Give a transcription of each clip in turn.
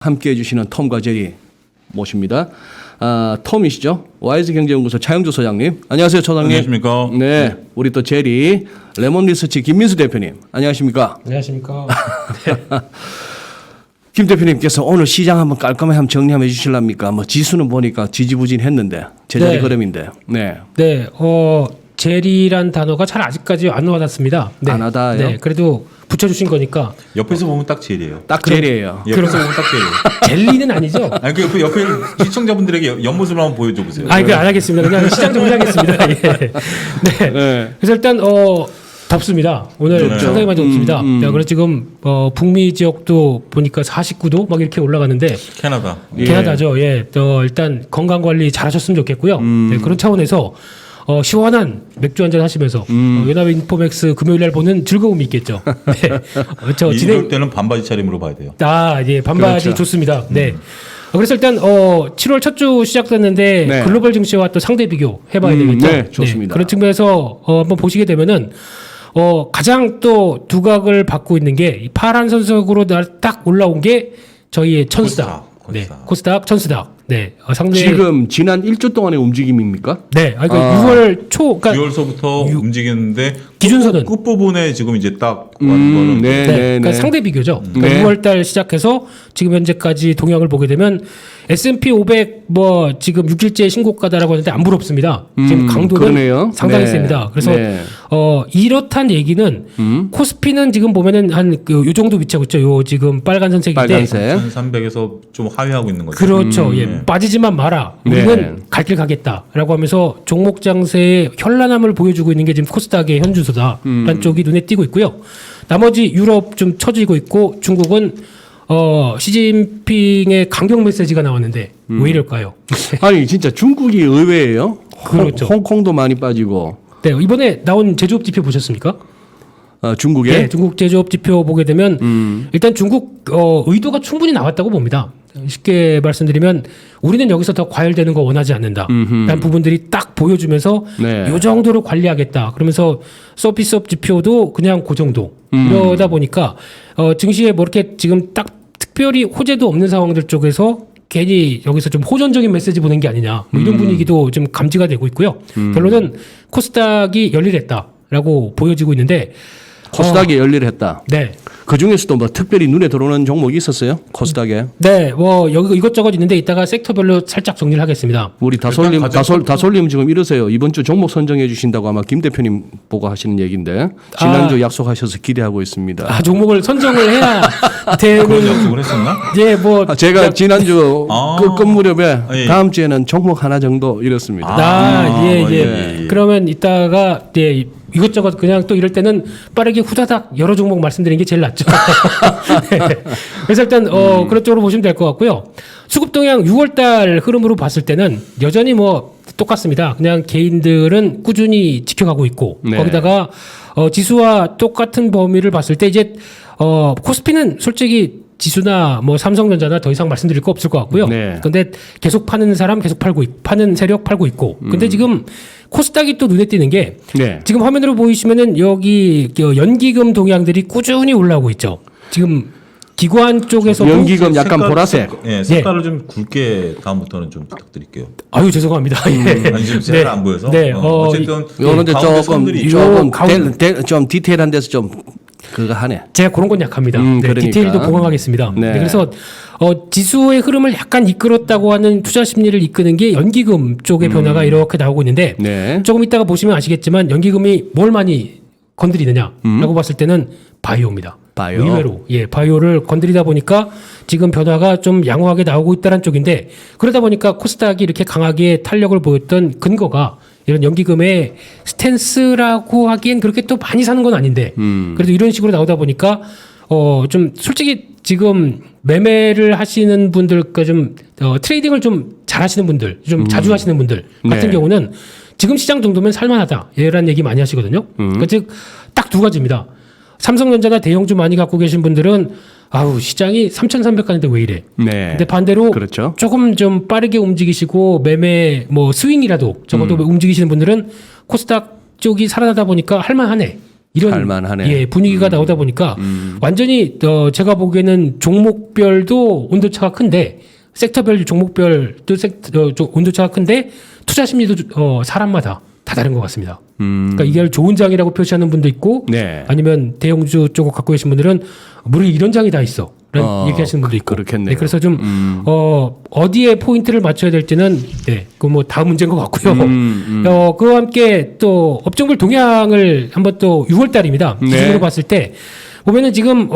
함께해 주시는 톰과 제리 모십니다. 톰이시죠? 와이즈 경제연구소 차영주 소장님. 안녕하세요, 소장님. 안녕하십니까? 네, 우리 또 제리 레몬 리서치 김민수 대표님. 안녕하십니까? 안녕하십니까? 김 대표님께서 오늘 시장 한번 깔끔하게 한번 정리 한번 해주실랍니까? 뭐 지수는 보니까 지지부진했는데 제자리 네. 걸음인데. 네. 네, 제리란 단어가 잘 아직까지 안 와닿습니다. 네. 안 와닿아요? 네, 그래도 붙여주신 거니까 옆에서 보면 딱 제리예요. 딱 제리예요. 옆에서 보면 딱 제리. 젤리는 아니죠? 아니 그 옆에 시청자분들에게 옆모습을 한번 보여줘 보세요. 아, 안 하겠습니다. 그냥 시장 정리하겠습니다. 예. 네. 네. 그래서 일단 덥습니다. 오늘 네. 상당히 많이 덥습니다. 네, 그래서 지금 북미 지역도 보니까 49도 막 이렇게 올라가는데 캐나다. 캐나다죠. 예. 일단 건강 관리 잘하셨으면 좋겠고요. 네, 그런 차원에서 시원한 맥주 한잔 하시면서 연합 인포맥스 금요일 날 보는 즐거움이 있겠죠. 네. 이럴 때는 반바지 차림으로 봐야 돼요. 예, 반바지 그렇죠. 좋습니다. 네. 그래서 일단 7월 첫 주 시작됐는데 네. 글로벌 증시와 또 상대 비교 해봐야 되겠죠. 네, 좋습니다. 그런 측면에서 한번 보시게 되면은 가장 또 두각을 받고 있는 게 이 파란 선석으로 딱 올라온 게 저희의 천스닥. 네, 코스닥, 천스닥. 네, 상당히 지금 지난 1주 동안의 움직임입니까? 네, 그러니까 6월 초, 그러니까 6월서부터 움직이는데 기준선은 끝 부분에 지금 이제 딱 와는 거는 네, 네, 네, 그러니까 네. 상대 비교죠. 그러니까 네. 6월달 시작해서 지금 현재까지 동향을 보게 되면 S&P 500 지금 6일째 신고가다라고 하는데 안 부럽습니다. 지금 강도는 그러네요. 상당히 네. 셉니다. 그래서 네. 이렇단 얘기는 코스피는 지금 보면은 한 요 정도 위치하고 있죠. 요 지금 빨간 선색인데 빨간색. 1300에서 좀 하회하고 있는 거죠. 그렇죠. 예, 빠지지만 마라. 네. 우리는 갈 길 가겠다라고 하면서 종목 장세의 현란함을 보여주고 있는 게 지금 코스닥의 현주소다라는 쪽이 눈에 띄고 있고요. 나머지 유럽 좀 처지고 있고 중국은 시진핑의 강경 메시지가 나왔는데 왜 이럴까요? 아니 진짜 중국이 의외예요. 그렇죠. 홍콩도 많이 빠지고 네, 이번에 나온 제조업 지표 보셨습니까? 중국에 네, 중국 제조업 지표 보게 되면 일단 중국 의도가 충분히 나왔다고 봅니다. 쉽게 말씀드리면 우리는 여기서 더 과열되는 거 원하지 않는다. 라는 부분들이 딱 보여주면서 네. 이 정도로 관리하겠다. 그러면서 서비스업 지표도 그냥 그 정도. 이러다 보니까 증시에 뭐 이렇게 지금 딱 특별히 호재도 없는 상황들 쪽에서 괜히 여기서 좀 호전적인 메시지 보낸 게 아니냐. 뭐 이런 분위기도 좀 감지가 되고 있고요. 결론은 코스닥이 열일했다라고 보여지고 있는데 코스닥이 열일했다. 네. 그 중에서도 뭐 특별히 눈에 들어오는 종목이 있었어요? 코스닥에. 네, 여기 이것저것 있는데 이따가 섹터별로 살짝 정리를 하겠습니다. 우리 다솔님 지금 이러세요. 이번 주 종목 선정해 주신다고 아마 김 대표님 보고 하시는 얘기인데 지난주 약속하셔서 기대하고 있습니다. 종목을 선정을 해야 그런 되는. 약속을 했었나? 예, 제가 지난주 끝 무렵에 예. 다음 주에는 종목 하나 정도 이렇습니다. 예. 그러면 이따가 이것저것 그냥 또 이럴 때는 빠르게 후다닥 여러 종목 말씀드리는 게 제일 낫죠. 네. 그래서 일단 그런 쪽으로 보시면 될 것 같고요. 수급 동향 6월달 흐름으로 봤을 때는 여전히 똑같습니다. 그냥 개인들은 꾸준히 지켜가고 있고 네. 거기다가 지수와 똑같은 범위를 봤을 때 이제 코스피는 솔직히 지수나 삼성전자나 더 이상 말씀드릴 거 없을 것 같고요. 네. 근데 계속 파는 사람 계속 파는 세력 팔고 있고. 근데 지금 코스닥이 또 눈에 띄는 게 네. 지금 화면으로 보이시면은 여기 연기금 동향들이 꾸준히 올라오고 있죠. 지금 기관 쪽에서도 연기금 약간 보라색. 색깔을 좀 굵게 다음부터는 좀 부탁드릴게요. 아유 죄송합니다. 예. 아니 지금 색깔 안 보여서. 네. 어쨌든 요런데 가운데 조금 선들이 좀 디테일한 데서 좀 그거 하네. 제가 그런 건 약합니다. 그러니까. 디테일도 보강하겠습니다. 네. 그래서 지수의 흐름을 약간 이끌었다고 하는 투자 심리를 이끄는 게 연기금 쪽의 변화가 이렇게 나오고 있는데 네. 조금 이따가 보시면 아시겠지만 연기금이 뭘 많이 건드리느냐라고 봤을 때는 바이오입니다. 바이오. 의외로 바이오를 건드리다 보니까 지금 변화가 좀 양호하게 나오고 있다는 쪽인데 그러다 보니까 코스닥이 이렇게 강하게 탄력을 보였던 근거가 이런 연기금의 스탠스라고 하기엔 그렇게 또 많이 사는 건 아닌데 그래도 이런 식으로 나오다 보니까 좀 솔직히 지금 매매를 하시는 분들 그러니까 좀 트레이딩을 좀 잘하시는 분들 좀 자주 하시는 분들 같은 네. 경우는 지금 시장 정도면 살만하다 이런 얘기 많이 하시거든요. 그러니까 즉 딱 두 가지입니다. 삼성전자나 대형주 많이 갖고 계신 분들은 시장이 3,300 가는데 왜 이래? 네. 근데 반대로 그렇죠. 조금 좀 빠르게 움직이시고 매매 스윙이라도 적어도 움직이시는 분들은 코스닥 쪽이 살아나다 보니까 할만하네. 이런 할만하네. 예, 분위기가 나오다 보니까 완전히 제가 보기에는 종목별도 온도차가 큰데 섹터별 종목별도 온도차가 큰데 투자 심리도 사람마다 다 다른 것 같습니다. 그러니까 이게 좋은 장이라고 표시하는 분도 있고 네. 아니면 대형주 쪽을 갖고 계신 분들은 무려 이런 장이 다 있어. 라는 얘기하시는 분도 있고. 그렇겠네요. 네, 그래서 좀 어디에 포인트를 맞춰야 될지는 네, 그 뭐 다음 문제인 것 같고요. 그와 함께 또 업종별 동향을 한번 또 6월 달입니다. 네. 기준으로 봤을 때 보면은 지금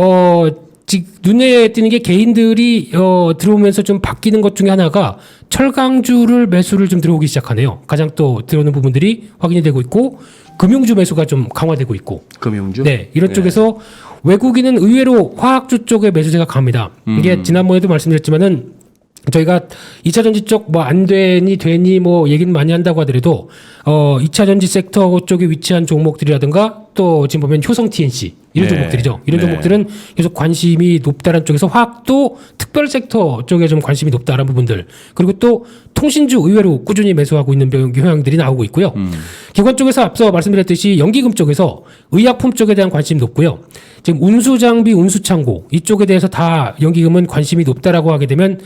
눈에 띄는 게 개인들이 들어오면서 좀 바뀌는 것 중에 하나가 철강주를 매수를 좀 들어오기 시작하네요. 가장 또 들어오는 부분들이 확인이 되고 있고 금융주 매수가 좀 강화되고 있고. 금융주. 네, 이런 쪽에서 외국인은 의외로 화학주 쪽에 매수세가 강합니다. 이게 지난번에도 말씀드렸지만은 저희가 2차 전지 쪽 뭐 안 되니 뭐 얘기는 많이 한다고 하더라도 2차 전지 섹터 쪽에 위치한 종목들이라든가 또 지금 보면 효성 TNC 이런 네. 종목들이죠. 이런 네. 종목들은 계속 관심이 높다는 쪽에서 화학도 특별 섹터 쪽에 좀 관심이 높다는 부분들 그리고 또 통신주 의외로 꾸준히 매수하고 있는 경향들이 나오고 있고요. 기관 쪽에서 앞서 말씀드렸듯이 연기금 쪽에서 의약품 쪽에 대한 관심이 높고요. 지금 운수장비, 운수창고 이쪽에 대해서 다 연기금은 관심이 높다라고 하게 되면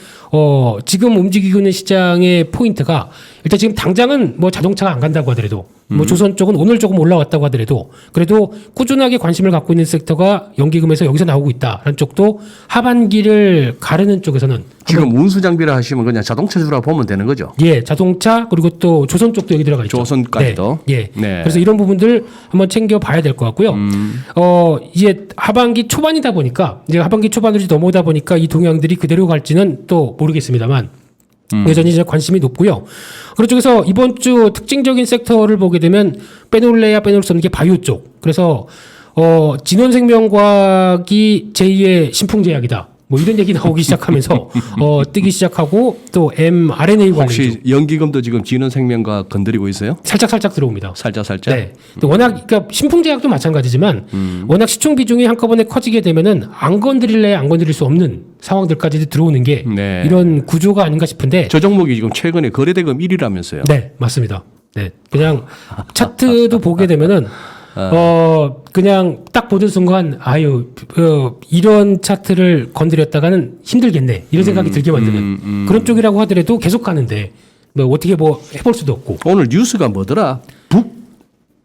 지금 움직이고 있는 시장의 포인트가 일단 지금 당장은 뭐 자동차가 안 간다고 하더라도 뭐 조선 쪽은 오늘 조금 올라왔다고 하더라도 그래도 꾸준하게 관심을 갖고 있는 섹터가 연기금에서 여기서 나오고 있다라는 쪽도 하반기를 가르는 쪽에서는 지금 운수 장비라 하시면 그냥 자동차주라 보면 되는 거죠. 예, 자동차 그리고 또 조선 쪽도 여기 들어가 있죠. 조선까지도. 네, 예. 네. 그래서 이런 부분들 한번 챙겨 봐야 될 것 같고요. 이제 하반기 초반이다 보니까 이제 하반기 초반으로 넘어오다 보니까 이 동향들이 그대로 갈지는 또 모르겠습니다만 여전히 이제 관심이 높고요. 그런 쪽에서 이번 주 특징적인 섹터를 보게 되면 빼놓을래야 빼놓을 수 없는 게 바이오 쪽. 그래서 진원생명과학이 제2의 신풍제약이다. 뭐 이런 얘기 나오기 시작하면서 뜨기 시작하고 또 mRNA 관련 혹시 연기금도 지금 진원생명과 건드리고 있어요? 살짝 들어옵니다. 살짝. 네. 또 워낙 그러니까 신풍제약도 마찬가지지만 워낙 시총 비중이 한꺼번에 커지게 되면은 안 건드릴 수 없는 상황들까지 들어오는 게 네. 이런 구조가 아닌가 싶은데 저 종목이 지금 최근에 거래대금 1위라면서요. 네, 맞습니다. 네. 그냥 차트도 보게 되면은 그냥 딱 보는 순간 이런 차트를 건드렸다가는 힘들겠네. 이런 생각이 들게 만드는 그런 쪽이라고 하더라도 계속 가는데 뭐 어떻게 뭐 해볼 수도 없고. 오늘 뉴스가 뭐더라?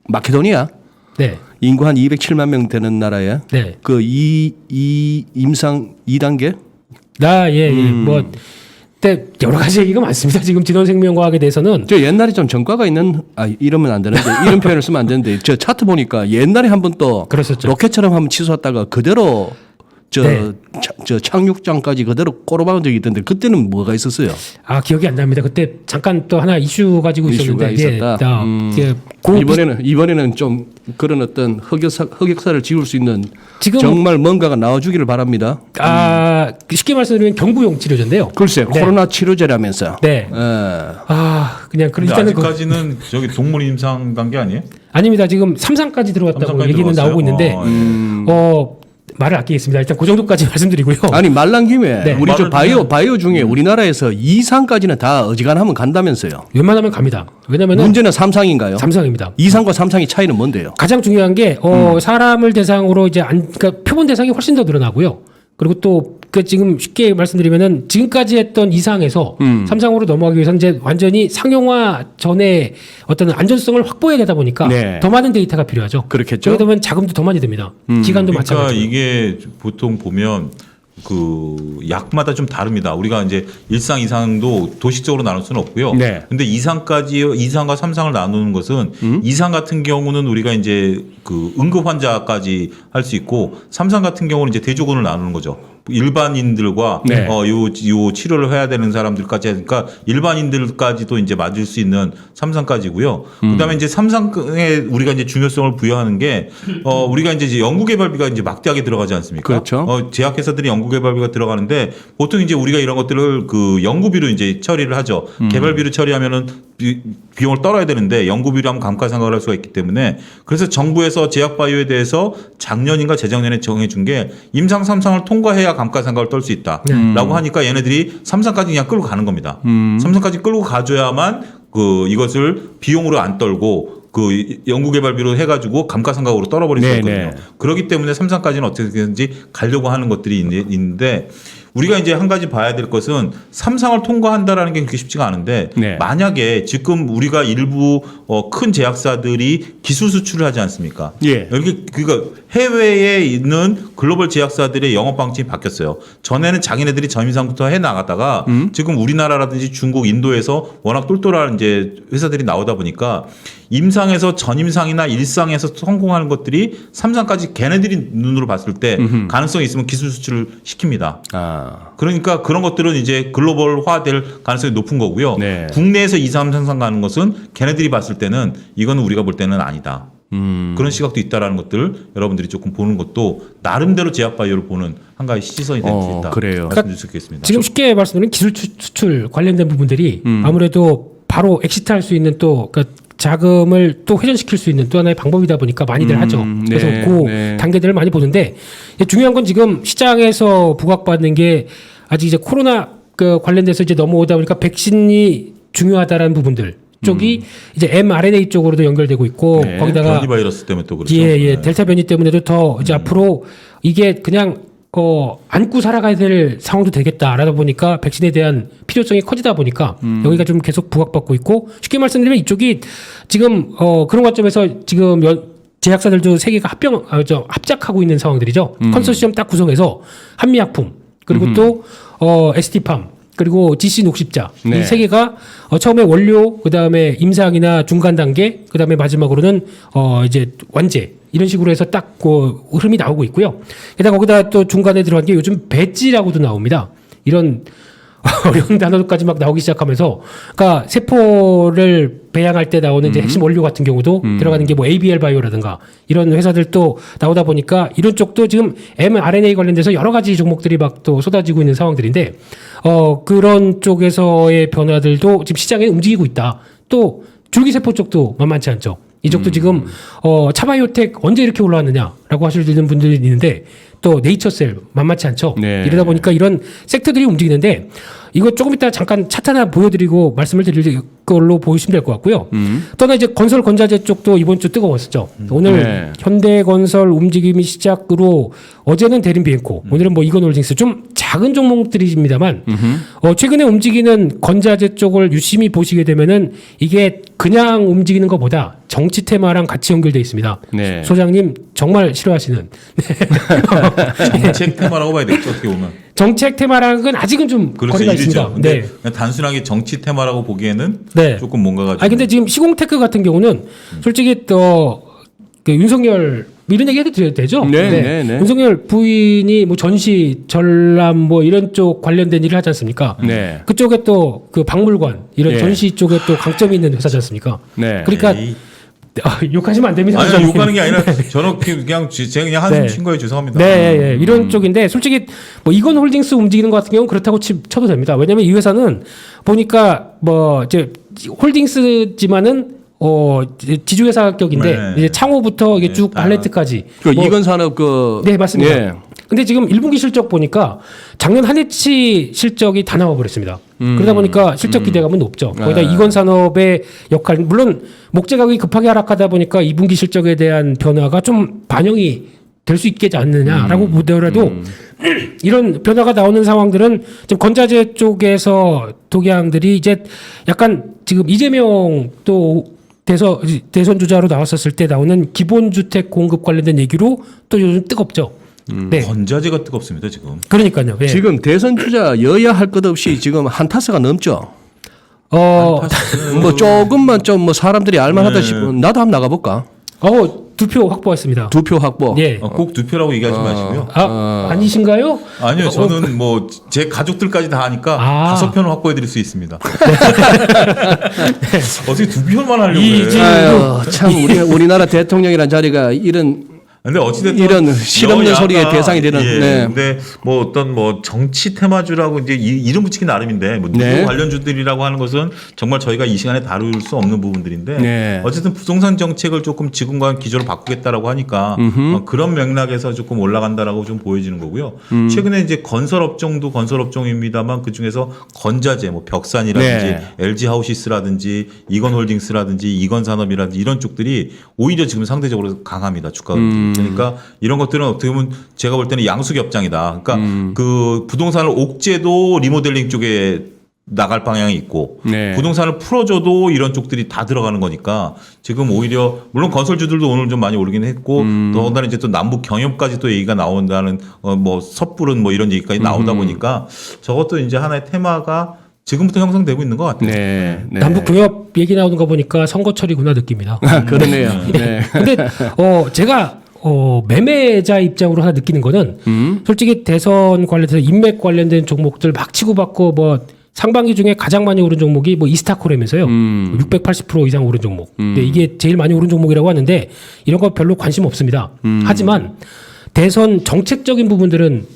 마케도니아 네. 인구 한 207만 명 되는 나라에 네. 그 임상 2단계 뭐 근데 여러 가지 얘기가 많습니다. 지금 진원생명과학에 대해서는 저 옛날에 좀 전과가 있는 이러면 안 되는데 이런 표현을 쓰면 안 되는데 저 차트 보니까 옛날에 한번 또 그랬었죠. 로켓처럼 한번 치솟았다가 그대로 네. 저 착륙장까지 그대로 꼬로박은 적이 있던데 그때는 뭐가 있었어요? 기억이 안 납니다. 그때 잠깐 또 하나 이슈 가지고 이슈가 있었는데 있었다. 이번에는 좀 그런 어떤 흑역사를 지울 수 있는 지금 정말 뭔가가 나와주기를 바랍니다. 쉽게 말씀드리면 경구용 치료제인데요. 글쎄 네. 코로나 치료제라면서. 네. 그냥 근데 일단은 아직까지는 저기 동물 임상 단계 아니에요? 아닙니다. 지금 3상까지 들어왔다고 삼상까지 얘기는 들어왔어요? 나오고 있는데 말을 아끼겠습니다. 일단 그 정도까지 말씀드리고요. 아니 말난 김에 네. 우리 저 말을 바이오 중에 우리나라에서 2상까지는 다 어지간하면 간다면서요. 웬만하면 갑니다. 왜냐면은 문제는 3상인가요? 3상입니다. 2상과 3상의 차이는 뭔데요? 가장 중요한 게 사람을 대상으로 이제 그러니까 표본 대상이 훨씬 더 늘어나고요. 그리고 또 지금 쉽게 말씀드리면은 지금까지 했던 이상에서 3상으로 넘어가기 위해서는 이제 완전히 상용화 전에 어떤 안전성을 확보해야 되다 보니까 네. 더 많은 데이터가 필요하죠. 그렇겠죠. 그러다 보면 자금도 더 많이 듭니다. 기간도 그러니까 마찬가지고. 이게 보통 보면 그 약마다 좀 다릅니다. 우리가 이제 1상, 2상도 도식적으로 나눌 수는 없고요. 네. 근데 2상과 3상을 나누는 것은 2상 같은 경우는 우리가 이제 그 응급 환자까지 할 수 있고 3상 같은 경우는 이제 대조군을 나누는 거죠. 일반인들과 네. 요 치료를 해야 되는 사람들까지 하니까 일반인들까지도 이제 맞을 수 있는 3상까지고요. 그다음에 이제 3상에 우리가 이제 중요성을 부여하는 게 우리가 이제 연구개발비가 이제 막대하게 들어가지 않습니까? 그렇죠. 제약회사들이 연구개발비가 들어가는데 보통 이제 우리가 이런 것들을 그 연구비로 이제 처리를 하죠. 개발비로 처리하면은 비용을 떨어야 되는데 연구비로 하면 감가상각을 할 수가 있기 때문에 그래서 정부에서 제약바이오에 대해서 작년인가 재작년에 정해준 게 임상 3상을 통과해야 감가상각을 떨 수 있다라고 하니까 얘네들이 3상까지 그냥 끌고 가는 겁니다. 3상까지 끌고 가줘야만 이것을 비용으로 안 떨고 그 연구개발비로 해가지고 감가상각으로 떨어버릴 수 네, 있거든요. 네. 그렇기 때문에 삼성까지는 어떻게든지 가려고 하는 것들이 있는데 우리가 이제 한 가지 봐야 될 것은 삼성을 통과한다라는 게 그렇게 쉽지가 않은데 네. 만약에 지금 우리가 일부 큰 제약사들이 기술 수출을 하지 않습니까? 예. 여기 그러니까 해외에 있는 글로벌 제약사들의 영업 방침이 바뀌었어요. 전에는 자기네들이 점임상부터 해 나가다가 지금 우리나라라든지 중국, 인도에서 워낙 똘똘한 이제 회사들이 나오다 보니까 임상에서 전임상이나 일상에서 성공하는 것들이 삼상까지 걔네들이 눈으로 봤을 때 가능성이 있으면 기술 수출을 시킵니다. 아. 그러니까 그런 것들은 이제 글로벌화될 가능성이 높은 거고요. 네. 국내에서 2, 3 생산 가는 것은 걔네들이 봤을 때는 이거는 우리가 볼 때는 아니다. 그런 시각도 있다라는 것들 여러분들이 조금 보는 것도 나름대로 제약바이오를 보는 한 가지 시선이 될 수 있다. 그래요. 말씀드릴 수 있겠습니다. 지금 쉽게 말씀드리면 기술 수출 관련된 부분들이 아무래도 바로 엑시트할 수 있는 또 그러니까 자금을 또 회전시킬 수 있는 또 하나의 방법이다 보니까 많이들 하죠. 그래서 네, 그 네. 단계들을 많이 보는데 중요한 건 지금 시장에서 부각받는 게 아직 이제 코로나 그 관련돼서 이제 넘어오다 보니까 백신이 중요하다라는 부분들 쪽이 이제 mRNA 쪽으로도 연결되고 있고 네. 거기다가 변이 바이러스 때문에 또 그렇죠. 예, 네. 델타 변이 때문에도 더 이제 앞으로 이게 그냥 안고 살아가야 될 상황도 되겠다라다 보니까 백신에 대한 필요성이 커지다 보니까 여기가 좀 계속 부각받고 있고 쉽게 말씀드리면 이쪽이 지금 그런 관점에서 지금 제약사들도 세 개가 합작하고 있는 상황들이죠. 컨소시엄 딱 구성해서 한미약품 그리고 또 ST팜 그리고 GC 녹십자 네. 이 세 개가 처음에 원료 그다음에 임상이나 중간 단계 그다음에 마지막으로는 이제 완제 이런 식으로 해서 딱 그 흐름이 나오고 있고요. 게다가 거기다 또 중간에 들어간 게 요즘 배지라고도 나옵니다. 이런 어려운 단어까지 막 나오기 시작하면서 그러니까 세포를 배양할 때 나오는 이제 핵심 원료 같은 경우도 들어가는 게 뭐 ABL 바이오라든가 이런 회사들도 나오다 보니까 이런 쪽도 지금 mRNA 관련돼서 여러 가지 종목들이 막 또 쏟아지고 있는 상황들인데 그런 쪽에서의 변화들도 지금 시장에 움직이고 있다. 또 줄기세포 쪽도 만만치 않죠. 이쪽도 지금 차바이오텍 언제 이렇게 올라왔느냐라고 하시는 분들이 있는데 또 네이처셀 만만치 않죠. 네. 이러다 보니까 이런 섹터들이 움직이는데 이거 조금 이따 잠깐 차트 하나 보여드리고 말씀을 드릴 걸로 보시면 될 것 같고요. 또 하나 이제 건설 건자재 쪽도 이번 주 뜨거웠었죠. 오늘 네. 현대건설 움직임이 시작으로 어제는 대림비엔코, 오늘은 뭐 이건홀딩스 좀 작은 종목들입니다만 최근에 움직이는 건자재 쪽을 유심히 보시게 되면은 이게 그냥 움직이는 것보다 정치 테마랑 같이 연결돼 있습니다. 네. 소장님 정말 싫어하시는 정책 테마라고 봐야 되겠죠. 어떻게 보면. 정책 테마랑은 아직은 좀 그렇죠. 거리가 이르죠. 있습니다. 근데 네. 그냥 단순하게 정치 테마라고 보기에는 네. 조금 뭔가가 좀 아니 근데 지금 시공테크 같은 경우는 솔직히 또 그 윤석열 이런 얘기 해도 되죠? 네, 네, 네. 윤석열 부인이 뭐 전시 전람 뭐 이런 쪽 관련된 일을 하지 않습니까? 네. 그쪽에 또 그 박물관 이런 예. 전시 쪽에 또 강점이 있는 회사지 않습니까? 네. 그러니까 에이. 욕하시면 안 됩니다. 아니 소장님. 욕하는 게 아니라 저는 그냥 제가 그냥 한숨 네. 쉰 거예요. 죄송합니다. 네, 예, 이런 쪽인데 솔직히 뭐 이건 홀딩스 움직이는 것 같은 경우는 그렇다고 쳐도 됩니다. 왜냐하면 이 회사는 보니까 뭐 이제 홀딩스지만은 지주회사 격인데 네. 이제 창호부터 이게 네, 쭉 다. 발레트까지. 그 뭐 이건산업 그 네, 맞습니다. 예. 근데 지금 1분기 실적 보니까 작년 한 해치 실적이 다 나와 버렸습니다. 그러다 보니까 실적 기대감은 높죠. 거기다 아. 이건 산업의 역할, 물론 목재 가격이 급하게 하락하다 보니까 2분기 실적에 대한 변화가 좀 반영이 될 수 있겠지 않느냐라고 보더라도 이런 변화가 나오는 상황들은 지금 건자재 쪽에서 독양들이 이제 약간 지금 이재명 또 대선 주자로 나왔었을 때 나오는 기본주택 공급 관련된 얘기로 또 요즘 뜨겁죠. 네. 건자재가 뜨겁습니다 지금. 그러니까요. 예. 지금 대선 주자 여야 할 것 없이 지금 한타스가 넘죠. 뭐 조금만 좀 뭐 사람들이 알만하다 네. 싶으면 나도 한번 나가볼까? 2표 확보했습니다. 2표 확보. 예. 꼭 두 표라고 얘기하지 마시고요. 아니신가요? 아니요, 저는 뭐 제 가족들까지 다 하니까 아. 5표는 확보해드릴 수 있습니다. 어떻게 두 표만 하려고 이 해? 집- 아유, 참 우리나라 대통령이란 자리가 이런 근데 어찌됐든 이런 실없는 여야가, 소리의 대상이 되는. 예, 네. 근데 뭐 어떤 뭐 정치 테마주라고 이제 이름 붙이기 나름인데 뭐 누구 네. 관련주들이라고 하는 것은 정말 저희가 이 시간에 다룰 수 없는 부분들인데 네. 어쨌든 부동산 정책을 조금 지금과 기조를 바꾸겠다라고 하니까 그런 맥락에서 조금 올라간다라고 좀 보여지는 거고요. 최근에 이제 건설업종도 건설업종입니다만 그 중에서 건자재 뭐 벽산이라든지 네. LG 하우시스라든지 이건홀딩스라든지 이건산업이라든지 이런 쪽들이 오히려 지금 상대적으로 강합니다. 주가가. 그러니까 이런 것들은 어떻게 보면 제가 볼 때는 양수겹장이다. 그러니까 그 부동산을 옥죄도 리모델링 쪽에 나갈 방향이 있고 네. 부동산을 풀어줘도 이런 쪽들이 다 들어가는 거니까 지금 오히려 물론 건설주들도 오늘 좀 많이 오르긴 했고 더군다나 이제 또 남북 경협까지 또 얘기가 나온다는 뭐 섣부른 뭐 이런 얘기까지 나오다 보니까 저것도 이제 하나의 테마가 지금부터 형성되고 있는 것 같아요. 네. 네. 남북 교협 얘기 나오는 거 보니까 선거철이구나 느낍니다. 그러네요. 네. 근데 제가 매매자 입장으로 하나 느끼는 거는 솔직히 대선 관련해서 인맥 관련된 종목들 막 치고받고 뭐 상반기 중에 가장 많이 오른 종목이 뭐 이스타코라면서요. 680% 이상 오른 종목. 근데 이게 제일 많이 오른 종목이라고 하는데 이런 거 별로 관심 없습니다. 하지만 대선 정책적인 부분들은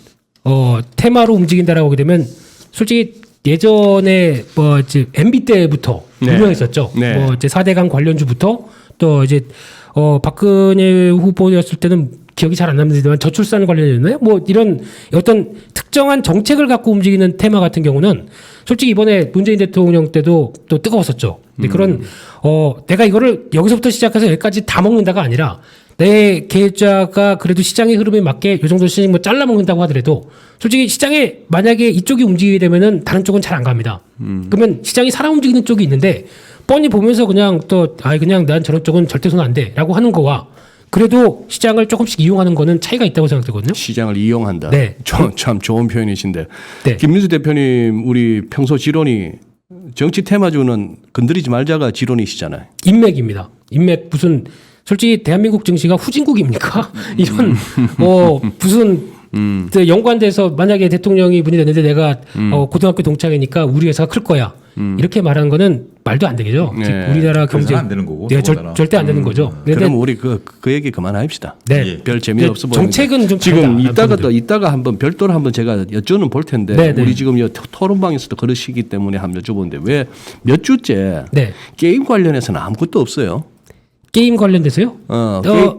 테마로 움직인다라고 하게 되면 솔직히 예전에 뭐 이제 MB 때부터 네. 유명했었죠. 네. 뭐 이제 4대강 관련주부터 또 이제 박근혜 후보였을 때는 기억이 잘 안 납니다만 저출산 관련이었나요? 뭐 이런 어떤 특정한 정책을 갖고 움직이는 테마 같은 경우는 솔직히 이번에 문재인 대통령 때도 또 뜨거웠었죠. 근데 그런 내가 이거를 여기서부터 시작해서 여기까지 다 먹는다가 아니라 내 계좌가 그래도 시장의 흐름에 맞게 요 정도 시장 뭐 잘라 먹는다고 하더라도 솔직히 시장에 만약에 이쪽이 움직이게 되면은 다른 쪽은 잘 안 갑니다. 그러면 시장이 살아 움직이는 쪽이 있는데 뻔히 보면서 그냥 그냥 난 저런 쪽은 절대 손 안 돼라고 하는 거와 그래도 시장을 조금씩 이용하는 거는 차이가 있다고 생각되거든요. 시장을 이용한다. 네. 참 좋은 표현이신데. 네. 김민수 대표님 우리 평소 지론이 정치 테마주는 건드리지 말자가 지론이시잖아요. 인맥입니다. 인맥 무슨 솔직히 대한민국 증시가 후진국입니까? 이런 무슨 연관돼서 만약에 대통령이 분이 됐는데 내가 고등학교 동창이니까 우리 회사가 클 거야. 이렇게 말하는 거는 말도 안 되겠죠. 네. 즉 우리나라 경제 그래서는 안 되는 거고, 네, 더군다나. 절대 안 되는 거죠. 그럼 우리 그 얘기 그만합시다. 네. 예. 별 재미 없어 보이는 정책은 좀 지금 다르다, 이따가 한번 별도로 한번 제가 여쭤는 볼 텐데 네, 네. 우리 지금 토론방에서도 그러시기 때문에 한번 여쭤보는데 왜 몇 주째 네. 게임 관련해서는 아무것도 없어요. 게임 관련돼서요?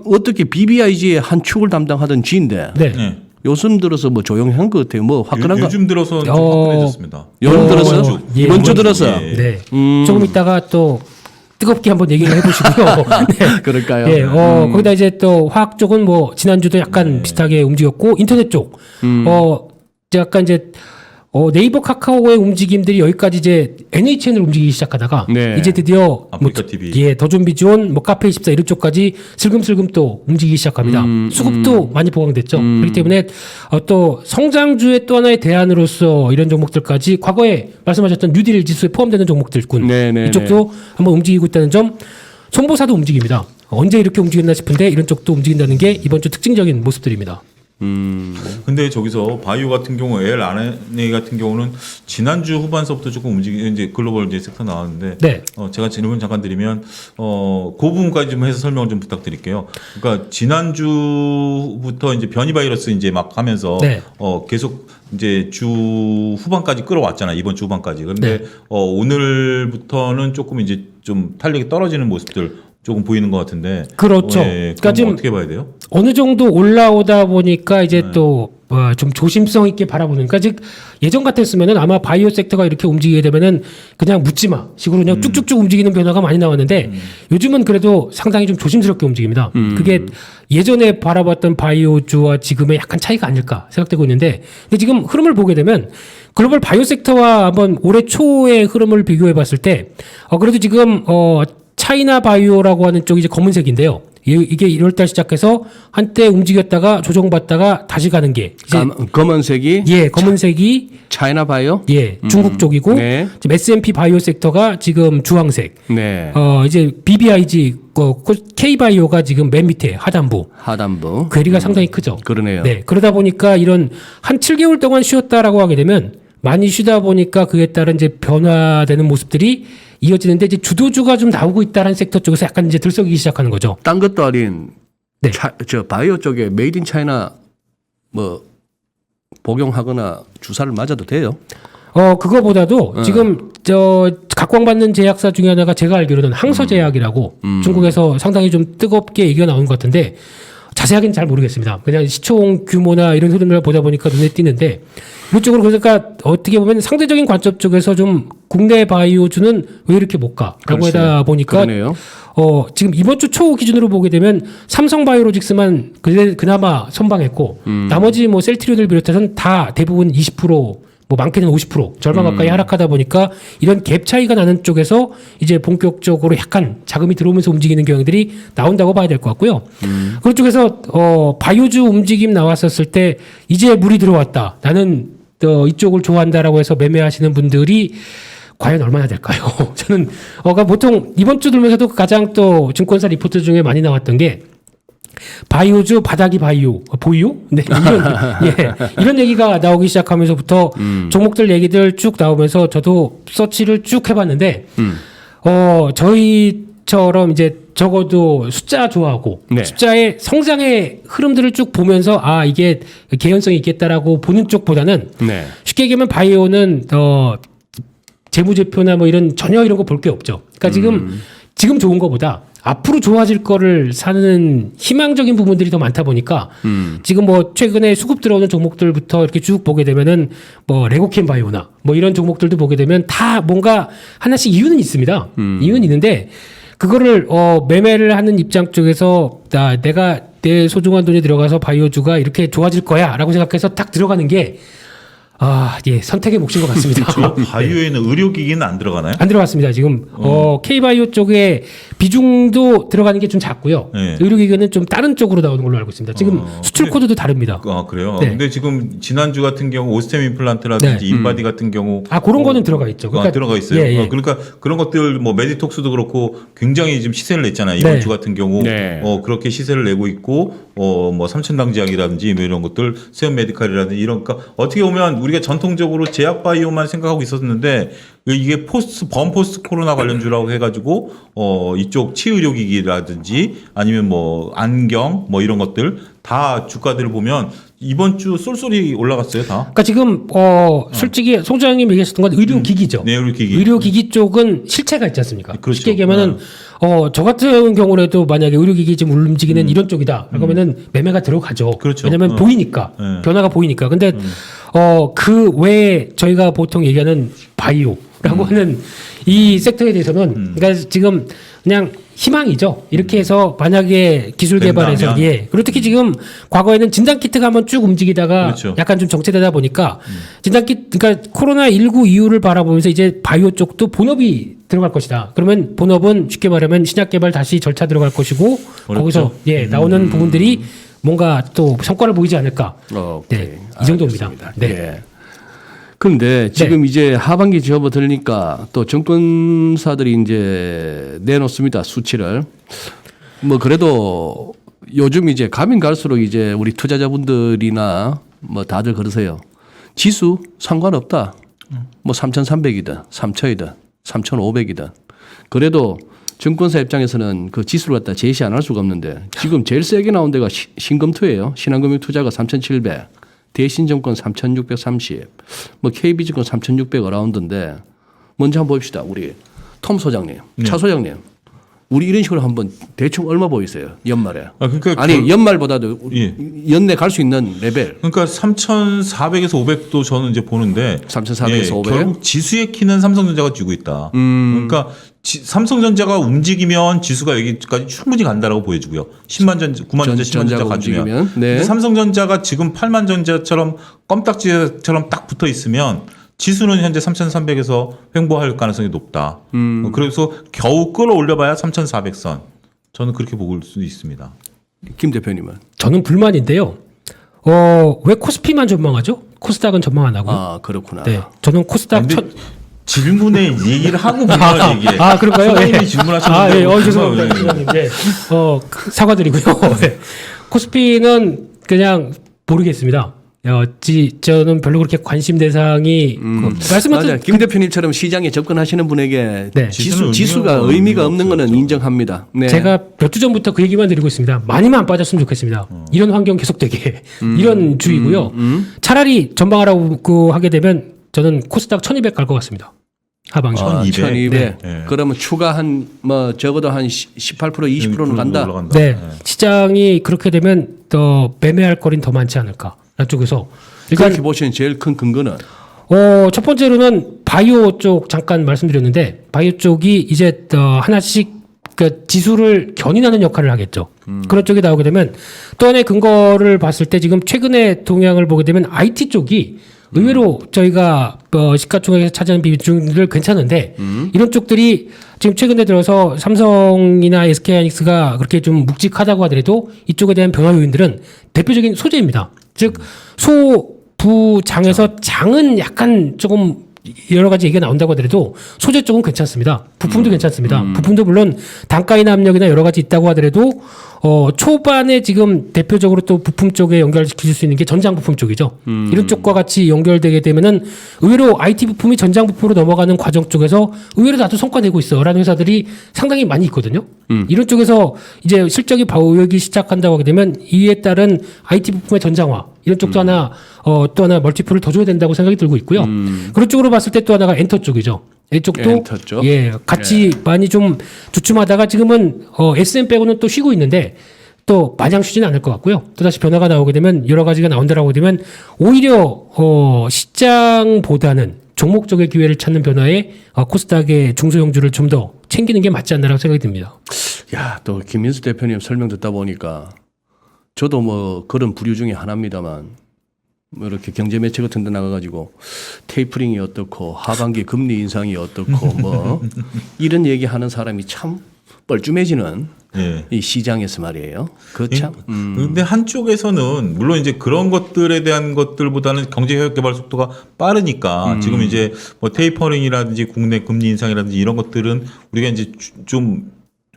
어떻게 BBIG의 한 축을 담당하던 G인데 네. 예. 요즘 들어서 뭐 조용한 것 같아요. 뭐 화끈한 거. 요즘 들어서 좀 화끈해졌습니다. 요즘 들어서 이번 주. 이번 주 들어서 예. 네. 조금 있다가 또 뜨겁게 한번 얘기를 해보시고요. 네. 그럴까요? 예, 거기다 이제 또 화학 쪽은 뭐 지난주도 약간 비슷하게 움직였고 인터넷 쪽, 이제 약간 이제 네이버 카카오의 움직임들이 여기까지 이제 NHN을 움직이기 시작하다가 네. 이제 드디어 아프리카 TV. 더 좀 비주온 뭐 카페24 이런 쪽까지 슬금슬금 또 움직이기 시작합니다. 수급도 많이 보강됐죠. 그렇기 때문에 또 성장주의 또 하나의 대안으로서 이런 종목들까지 과거에 말씀하셨던 뉴딜 지수에 포함되는 종목들군 네, 네, 이쪽도 한번 움직이고 있다는 점. 손보사도 움직입니다. 언제 이렇게 움직였나 싶은데 이런 쪽도 움직인다는 게 이번 주 특징적인 모습들입니다. 근데 저기서 바이오 같은 경우 LRNA 같은 경우는 지난주 후반서부터 조금 이제 글로벌 이제 섹터 나왔는데 네. 제가 질문 잠깐 드리면 그 부분까지 좀 해서 설명을 좀 부탁드릴게요. 그러니까 지난주부터 이제 변이 바이러스 이제 막 하면서 네. 계속 이제 주 후반까지 끌어왔잖아요. 이번 주 후반까지. 그런데 네. 오늘부터는 조금 이제 좀 탄력이 떨어지는 모습들 조금 보이는 것 같은데. 그렇죠. 그러니까 지금 어떻게 봐야 돼요? 어느 정도 올라오다 보니까 이제 네. 또 좀 조심성 있게 바라보니까 즉 예전 같았으면은 아마 바이오 섹터가 이렇게 움직이게 되면은 그냥 묻지 마 식으로 그냥 쭉쭉쭉 움직이는 변화가 많이 나왔는데 요즘은 그래도 상당히 좀 조심스럽게 움직입니다. 그게 예전에 바라봤던 바이오주와 지금의 약간 차이가 아닐까 생각되고 있는데 근데 지금 흐름을 보게 되면 글로벌 바이오 섹터와 한번 올해 초의 흐름을 비교해 봤을 때 그래도 지금 차이나 바이오라고 하는 쪽이 이제 검은색인데요. 이게 1월달 시작해서 한때 움직였다가 조정받다가 다시 가는 게 이제 검은색이 검은색이 차이나 바이오? 중국 쪽이고 네. 지금 S&P 바이오 섹터가 지금 주황색. 네. 이제 BBIG K 바이오가 지금 맨 밑에 하단부. 하단부. 괴리가 상당히 크죠. 그러네요. 네. 그러다 보니까 이런 한 7개월 동안 쉬었다라고 하게 되면 많이 쉬다 보니까 그에 따른 이제 변화되는 모습들이 이어지는데 이제 주도주가 좀 나오고 있다는 섹터 쪽에서 약간 이제 들썩이기 시작하는 거죠. 딴 것도 아닌 네. 저 바이오 쪽에 메이드 인 차이나 뭐 복용하거나 주사를 맞아도 돼요? 그거보다도 지금 각광받는 제약사 중에 하나가 제가 알기로는 항서제약이라고 중국에서 상당히 좀 뜨겁게 얘기가 나오는 것 같은데 자세하게는 잘 모르겠습니다. 그냥 시총 규모나 이런 흐름을 보다 보니까 눈에 띄는데 이쪽으로 그러니까 어떻게 보면 상대적인 관점 쪽에서 좀 국내 바이오주는 왜 이렇게 못 가라고 그렇지. 하다 보니까 그러네요. 지금 이번 주 초 기준으로 보게 되면 삼성바이오로직스만 그나마 선방했고 나머지 뭐 셀트리온을 비롯해서는 다 대부분 20% 뭐 많게는 50% 절반 가까이 하락하다 보니까 이런 갭 차이가 나는 쪽에서 이제 본격적으로 약간 자금이 들어오면서 움직이는 경향들이 나온다고 봐야 될 것 같고요. 그쪽에서 바이오주 움직임 나왔었을 때 이제 물이 들어왔다. 나는 이쪽을 좋아한다라고 해서 매매하시는 분들이 과연 얼마나 될까요? 저는 그러니까 보통 이번 주 들면서도 가장 또 증권사 리포트 중에 많이 나왔던 게 바이오주 바닥이 보이오? 네, 이런 얘기가 나오기 시작하면서부터 종목들 얘기들 쭉 나오면서 저도 서치를 쭉 해봤는데 저희처럼 이제 적어도 숫자 좋아하고 네. 숫자의 성장의 흐름들을 쭉 보면서 이게 개연성이 있겠다라고 보는 쪽보다는 네. 쉽게 얘기하면 바이오는 재무제표나 뭐 전혀 이런 거 볼 게 없죠. 그러니까 지금 좋은 거보다 앞으로 좋아질 거를 사는 희망적인 부분들이 더 많다 보니까 지금 뭐 최근에 수급 들어오는 종목들부터 이렇게 쭉 보게 되면은 뭐 레고캠 바이오나 뭐 이런 종목들도 보게 되면 다 뭔가 하나씩 이유는 있습니다. 이유는 있는데 그거를 매매를 하는 입장 쪽에서 내가 내 소중한 돈이 들어가서 바이오주가 이렇게 좋아질 거야라고 생각해서 딱 들어가는 게 선택의 몫인 것 같습니다. 바이오에는 의료기기는 안 들어가나요? 안 들어갔습니다. 지금 K바이오 쪽에 비중도 들어가는 게 좀 작고요. 네. 의료기기는 좀 다른 쪽으로 나오는 걸로 알고 있습니다. 지금 수출 근데- 코드도 다릅니다. 그래요. 네. 근데 지금 지난주 같은 경우 오스템 임플란트라든지 네. 인바디 같은 경우 그런 거는 들어가 있죠. 들어가 있어요. 예. 그러니까 그런 것들 뭐 메디톡스도 그렇고 굉장히 지금 시세를 냈잖아요. 이번 네. 주 같은 경우 네. 그렇게 시세를 내고 있고 뭐 삼천당제약이라든지 뭐 이런 것들 세움 메디칼이라든지 이런 그러니까 어떻게 보면 우리가 전통적으로 제약 바이오만 생각하고 있었는데 이게 범포스트 코로나 관련주라고 해가지고 이쪽 치의료기기라든지 아니면 뭐 안경 뭐 이런 것들 다 주가들을 보면 이번 주 쏠쏠이 올라갔어요 다. 그러니까 지금 솔직히 송 소장님 얘기하셨던 건 의료기기죠. 네, 의료기기. 의료기기 쪽은 실체가 있지 않습니까? 그렇죠. 쉽게 얘기하면은 저 같은 경우라도 만약에 의료기기 지금 움직이는 이런 쪽이다. 그러면은 매매가 들어가죠. 그렇죠. 왜냐하면 보이니까 네. 변화가 보이니까. 근데 그 외에 저희가 보통 얘기하는 바이오라고 하는 이 섹터에 대해서는 그러니까 지금 그냥 희망이죠. 이렇게 해서 만약에 기술 개발에서 된다면. 그리고 특히 지금 과거에는 진단키트가 한번 쭉 움직이다가 그렇죠. 약간 좀 정체되다 보니까 진단키트 그러니까 코로나19 이후를 바라보면서 이제 바이오 쪽도 본업이 들어갈 것이다. 그러면 본업은 쉽게 말하면 신약 개발 다시 절차 들어갈 것이고 어렵죠. 거기서 나오는 부분들이 뭔가 또 성과를 보이지 않을까. 오케이. 네, 이 정도입니다. 알겠습니다. 네. 예. 그런데 지금 이제 하반기 접어들니까 또 정권사들이 이제 내놓습니다. 수치를. 뭐 그래도 요즘 이제 가면 갈수록 이제 우리 투자자분들이나 뭐 다들 그러세요. 지수 상관없다. 뭐 3,300이든 3,000이든 3,500이든 그래도 증권사 입장에서는 그 지수를 갖다 제시 안 할 수가 없는데 지금 제일 세게 나온 데가 신금투예요. 신한금융투자가 3,700. 대신증권 3,630, 뭐 KB증권 3,600 어라운드인데 먼저 한번 봅시다. 우리 톰 소장님, 차 소장님, 우리 이런 식으로 한번 대충 얼마 보이세요? 연말에? 그러니까 아니 연말보다도 예. 연내 갈 수 있는 레벨. 그러니까 3,400에서 500도 저는 이제 보는데 3,400에서 500. 결국 지수의 키는 삼성전자가 쥐고 있다. 그러니까 삼성전자가 움직이면 지수가 여기까지 충분히 간다라고 보여주고요. 10만 전자, 9만 전자, 10만 전자 갖추면. 움직이면. 네. 근데 삼성전자가 지금 8만 전자처럼 껌딱지처럼 딱 붙어 있으면 지수는 현재 3,300에서 횡보할 가능성이 높다. 그래서 겨우 끌어올려봐야 3,400선. 저는 그렇게 볼 수 있습니다. 김 대표님은? 저는 불만인데요. 왜 코스피만 전망하죠? 코스닥은 전망 안 하고요. 아 그렇구나. 네, 저는 코스닥 근데 질문에 얘기를 하고 그걸 얘기해. 그럴까요? 소장님이 예. 질문하셨는데. 죄송합니다. 죄송합니다. 네. 사과드리고요. 네. 코스피는 그냥 모르겠습니다. 저는 별로 그렇게 관심 대상이 맞아요. 말씀하신 김 대표님처럼 시장에 접근하시는 분에게 네. 지수가 의미가 의미가 없는 없어요. 거는 인정합니다. 네. 제가 몇 주 전부터 그 얘기만 드리고 있습니다. 많이만 안 빠졌으면 좋겠습니다. 이런 환경 계속되게 이런 주의고요. 차라리 전방하라고 하게 되면 저는 코스닥 1200 갈 것 같습니다. 하반기. 1200. 네. 네. 그러면 추가 한 뭐 적어도 한 18% 20%는 간다. 올라간다. 네. 시장이 그렇게 되면 더 매매할 거리는 더 많지 않을까. 쪽에서 일단 그렇게 보시는 제일 큰 근거는 첫 번째로는 바이오 쪽 잠깐 말씀드렸는데 바이오 쪽이 이제 하나씩 그 지수를 견인하는 역할을 하겠죠. 그런 쪽이 나오게 되면 또 하나의 근거를 봤을 때 지금 최근에 동향을 보게 되면 IT 쪽이 의외로 저희가 시가총액에서 차지하는 비중들 괜찮은데 이런 쪽들이 지금 최근에 들어서 삼성이나 SK하이닉스가 그렇게 좀 묵직하다고 하더라도 이쪽에 대한 변화 요인들은 대표적인 소재입니다. 즉 소부장에서 장은 약간 조금 여러 가지 얘기가 나온다고 하더라도 소재 쪽은 괜찮습니다. 부품도 괜찮습니다. 부품도 물론 단가 인하 압력이나 여러 가지 있다고 하더라도 초반에 지금 대표적으로 또 부품 쪽에 연결시킬 수 있는 게 전장 부품 쪽이죠. 이런 쪽과 같이 연결되게 되면은 의외로 IT 부품이 전장 부품으로 넘어가는 과정 쪽에서 의외로 나도 성과 내고 있어라는 회사들이 상당히 많이 있거든요. 이런 쪽에서 이제 실적이 보이기 시작한다고 하게 되면 이에 따른 IT 부품의 전장화 이런 쪽도 하나 또 하나 멀티플을 더 줘야 된다고 생각이 들고 있고요. 그런 쪽으로 봤을 때 또 하나가 엔터 쪽이죠. 이쪽도 엔터 쪽? 같이 많이 좀 주춤하다가 지금은 SM 빼고는 또 쉬고 있는데 또 마냥 쉬지는 않을 것 같고요. 또 다시 변화가 나오게 되면 여러 가지가 나온다라고 되면 오히려 시장보다는 종목 쪽의 기회를 찾는 변화에 코스닥의 중소형주를 좀 더 챙기는 게 맞지 않나라고 생각이 듭니다. 야, 또 김민수 대표님 설명 듣다 보니까 저도 뭐 그런 부류 중에 하나입니다만 뭐 이렇게 경제 매체 같은 데 나가가지고 테이퍼링이 어떻고 하반기 금리 인상이 어떻고 뭐 이런 얘기하는 사람이 참 뻘쭘해지는 예. 이 시장에서 말이에요. 그 참. 근데 한쪽에서는 물론 이제 그런 것들에 대한 것들보다는 경제협력 개발 속도가 빠르니까 지금 이제 뭐 테이퍼링이라든지 국내 금리 인상이라든지 이런 것들은 우리가 이제 좀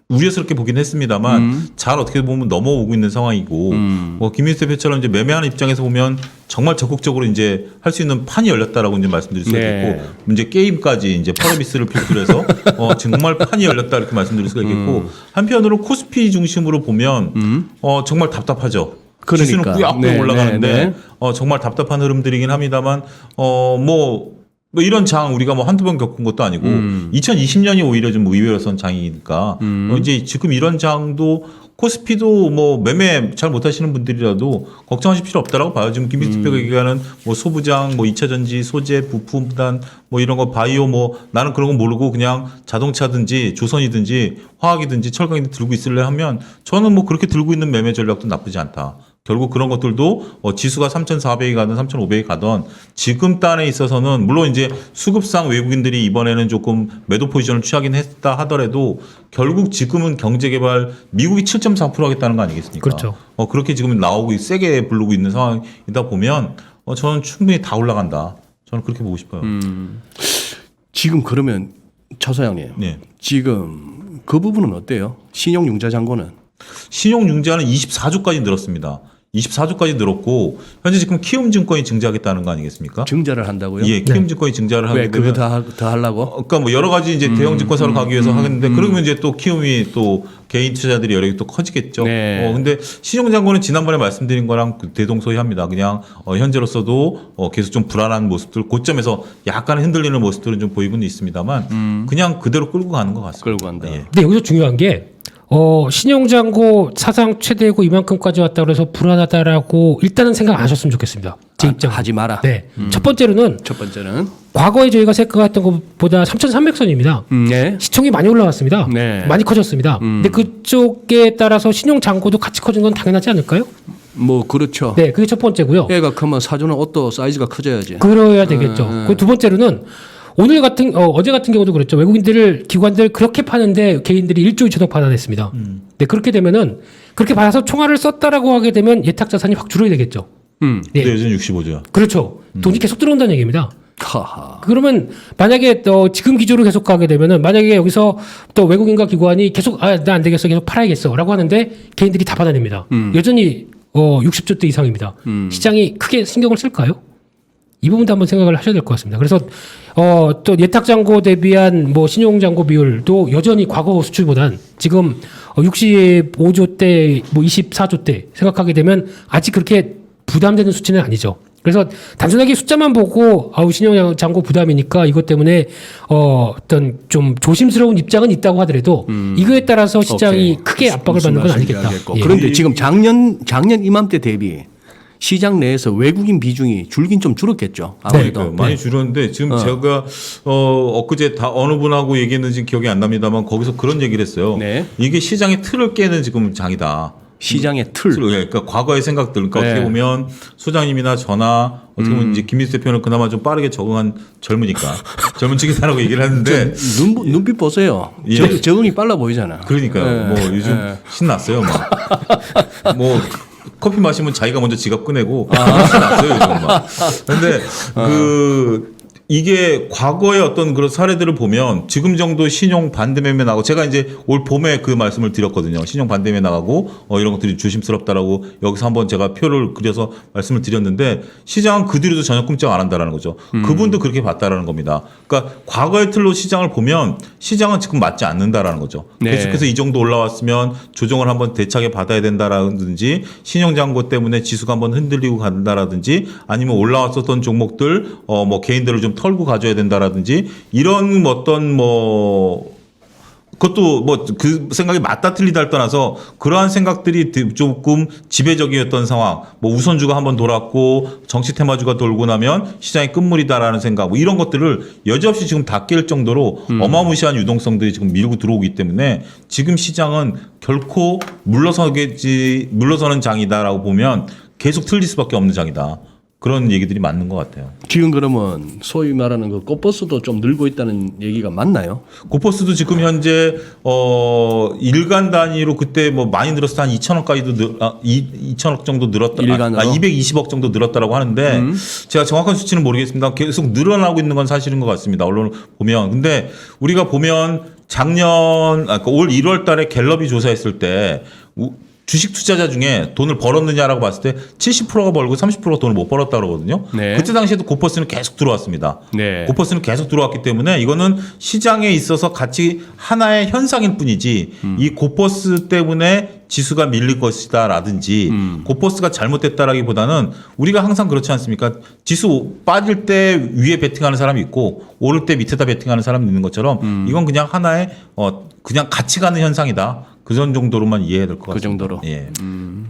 우려스럽게 보긴 했습니다만 잘 어떻게 보면 넘어오고 있는 상황이고 뭐 김민수 대표처럼 이제 매매하는 입장에서 보면 정말 적극적으로 이제 할 수 있는 판이 열렸다라고 이제 말씀드릴 수가 네. 있고 이제 게임까지 이제 퍼러비스를 필두로 해서 정말 판이 열렸다 이렇게 말씀드릴 수가 있겠고 한편으로 코스피 중심으로 보면 정말 답답하죠. 그러니까. 지수는 꾸역꾸역 네, 올라가는데 네, 네. 정말 답답한 흐름들이긴 합니다만 뭐 이런 장 우리가 뭐 한두 번 겪은 것도 아니고 2020년이 오히려 좀 의외로선 장이니까 이제 지금 이런 장도 코스피도 뭐 매매 잘 못하시는 분들이라도 걱정하실 필요 없다라고 봐요. 지금 김민수 대표가 얘기하는 뭐 소부장, 뭐 2차 전지, 소재, 부품단 뭐 이런 거 바이오 뭐 나는 그런 거 모르고 그냥 자동차든지 조선이든지 화학이든지 철강이든지 들고 있을래 하면 저는 뭐 그렇게 들고 있는 매매 전략도 나쁘지 않다. 결국 그런 것들도 지수가 3,400이 가든 3,500이 가든 지금 단에 있어서는 물론 이제 수급상 외국인들이 이번에는 조금 매도 포지션을 취하긴 했다 하더라도 결국 지금은 경제개발 미국이 7.4% 하겠다는 거 아니겠습니까? 그렇죠. 그렇게 지금 나오고 세게 부르고 있는 상황이다 보면 저는 충분히 다 올라간다. 저는 그렇게 보고 싶어요. 지금 그러면 차 사장님 네. 지금 그 부분은 어때요? 신용융자 잔고는? 신용융자는 24조까지 늘었습니다. 24조까지 늘었고 현재 지금 키움증권이 증자하겠다는 거 아니겠습니까? 증자를 한다고요? 예, 키움증권이 증자를 왜 하게 그거 되면 더 하려고? 그러니까 뭐 여러 가지 이제 대형 증권사를 가기 위해서 하겠는데 그러면 이제 또 키움이 또 개인 투자들이 여력이 또 커지겠죠. 네. 근데 신용잔고는 지난번에 말씀드린 거랑 대동소이합니다. 그냥 현재로서도 계속 좀 불안한 모습들 고점에서 약간 흔들리는 모습들은 좀 보이고는 있습니다만 그냥 그대로 끌고 가는 것 같습니다. 끌고 간다. 예. 근데 여기서 중요한 게 신용잔고 사상 최대고 이만큼까지 왔다 그래서 불안하다라고 일단은 생각 안 하셨으면 좋겠습니다. 제 입장. 하지 마라. 네. 첫 번째로는 첫 번째는 과거에 저희가 생각했던 것보다 3,300선입니다. 네. 시총이 많이 올라왔습니다. 네. 많이 커졌습니다. 근데 그쪽에 따라서 신용잔고도 같이 커진 건 당연하지 않을까요? 뭐 그렇죠. 네. 그게 첫 번째고요. 애가 크면 사주는 옷도 사이즈가 커져야지. 그래야 되겠죠. 그 두 번째로는 어제 같은 경우도 그랬죠. 외국인들을 기관들 그렇게 파는데 개인들이 1조 2천억 받아냈습니다. 네, 그렇게 되면은 그렇게 받아서 총알을 썼다라고 하게 되면 예탁 자산이 확 줄어야 되겠죠. 네. 근데 요즘 65조야. 그렇죠. 돈이 계속 들어온다는 얘기입니다. 하하. 그러면 만약에 지금 기조로 계속 가게 되면은 만약에 여기서 또 외국인과 기관이 계속 나 안 되겠어 계속 팔아야겠어라고 하는데 개인들이 다 받아냅니다. 여전히 60조 대 이상입니다. 시장이 크게 신경을 쓸까요? 이 부분도 한번 생각을 하셔야 될 것 같습니다. 그래서 또 예탁 잔고 대비한 뭐 신용 잔고 비율도 여전히 과거 수출보단 지금 65조 대 뭐 24조 대 생각하게 되면 아직 그렇게 부담되는 수치는 아니죠. 그래서 단순하게 숫자만 보고 신용 잔고 부담이니까 이것 때문에 어떤 좀 조심스러운 입장은 있다고 하더라도 이거에 따라서 시장이 오케이. 크게 압박을 받는 건 아니겠다. 예. 그런데 지금 작년 이맘때 대비 시장 내에서 외국인 비중이 줄긴 좀 줄었겠죠. 아무래도. 그러니까요. 많이 줄었는데 지금 제가 엊그제 다 어느 분하고 얘기했는지 기억이 안 납니다만 거기서 그런 얘기를 했어요. 네. 이게 시장의 틀을 깨는 지금 장이다. 시장의 틀. 그러니까 과거의 생각들, 그러니까 네. 어떻게 보면 소장님이나 저나 어떻게 보면 이제 김민수 대표는 그나마 좀 빠르게 적응한 젊으니까 젊은 층이다라고 얘기를 하는데 눈빛 보세요. 예. 적응이 빨라 보이잖아. 그러니까요. 뭐 요즘 신났어요. 뭐 커피 마시면 자기가 먼저 지갑 꺼내고 신났어요 요즘 막. 근데 이게 과거의 어떤 그런 사례들을 보면 지금 정도 신용 반대매매 나고 제가 이제 올 봄에 그 말씀을 드렸거든요. 신용 반대매매 나가고 이런 것들이 조심스럽다라고 여기서 한번 제가 표를 그려서 말씀을 드렸는데 시장은 그 뒤로도 전혀 꼼짝 안 한다라는 거죠. 그분도 그렇게 봤다라는 겁니다. 그러니까 과거의 틀로 시장을 보면 시장은 지금 맞지 않는다라는 거죠. 네. 계속해서 이 정도 올라왔으면 조정을 한번 대차게 받아야 된다라든지 신용 잔고 때문에 지수가 한번 흔들리고 간다라든지 아니면 올라왔었던 종목들 뭐 개인들을 좀 털고 가져야 된다라든지 이런 어떤 그것도 뭐 그 생각이 맞다 틀리다를 떠나서 그러한 생각들이 조금 지배적이었던 상황, 뭐 우선주가 한번 돌았고 정치 테마주가 돌고 나면 시장이 끝물이다라는 생각, 뭐 이런 것들을 여지없이 지금 다 깰 정도로 어마무시한 유동성들이 지금 밀고 들어오기 때문에 지금 시장은 결코 물러서는 장이다라고 보면 계속 틀릴 수밖에 없는 장이다. 그런 얘기들이 맞는 것 같아요. 지금 그러면 소위 말하는 그 꽃버스도 좀 늘고 있다는 얘기가 맞나요? 고퍼스도 지금 현재 일간 단위로 그때 뭐 많이 늘었을 한 2천억까지도 2천억 정도 늘었다. 일간으로? 220억 정도 늘었다라고 하는데 제가 정확한 수치는 모르겠습니다. 계속 늘어나고 있는 건 사실인 것 같습니다. 언론을 보면. 근데 우리가 보면 그러니까 올 1월 달에 갤럽이 조사했을 때 주식 투자자 중에 돈을 벌었느냐라고 봤을 때 70%가 벌고 30%가 돈을 못 벌었다 그러거든요. 네. 그때 당시에도 고퍼스는 계속 들어왔습니다. 네. 고퍼스는 계속 들어왔기 때문에 이거는 시장에 있어서 같이 하나의 현상일 뿐이지 이 고퍼스 때문에 지수가 밀릴 것이다라든지 고퍼스가 잘못됐다라기보다는 우리가 항상 그렇지 않습니까? 지수 빠질 때 위에 베팅하는 사람이 있고 오를 때 밑에다 베팅하는 사람이 있는 것처럼 이건 그냥 하나의 그냥 같이 가는 현상이다. 그 정도로만 이해해야 될 것 같습니다. 그 정도로. 예.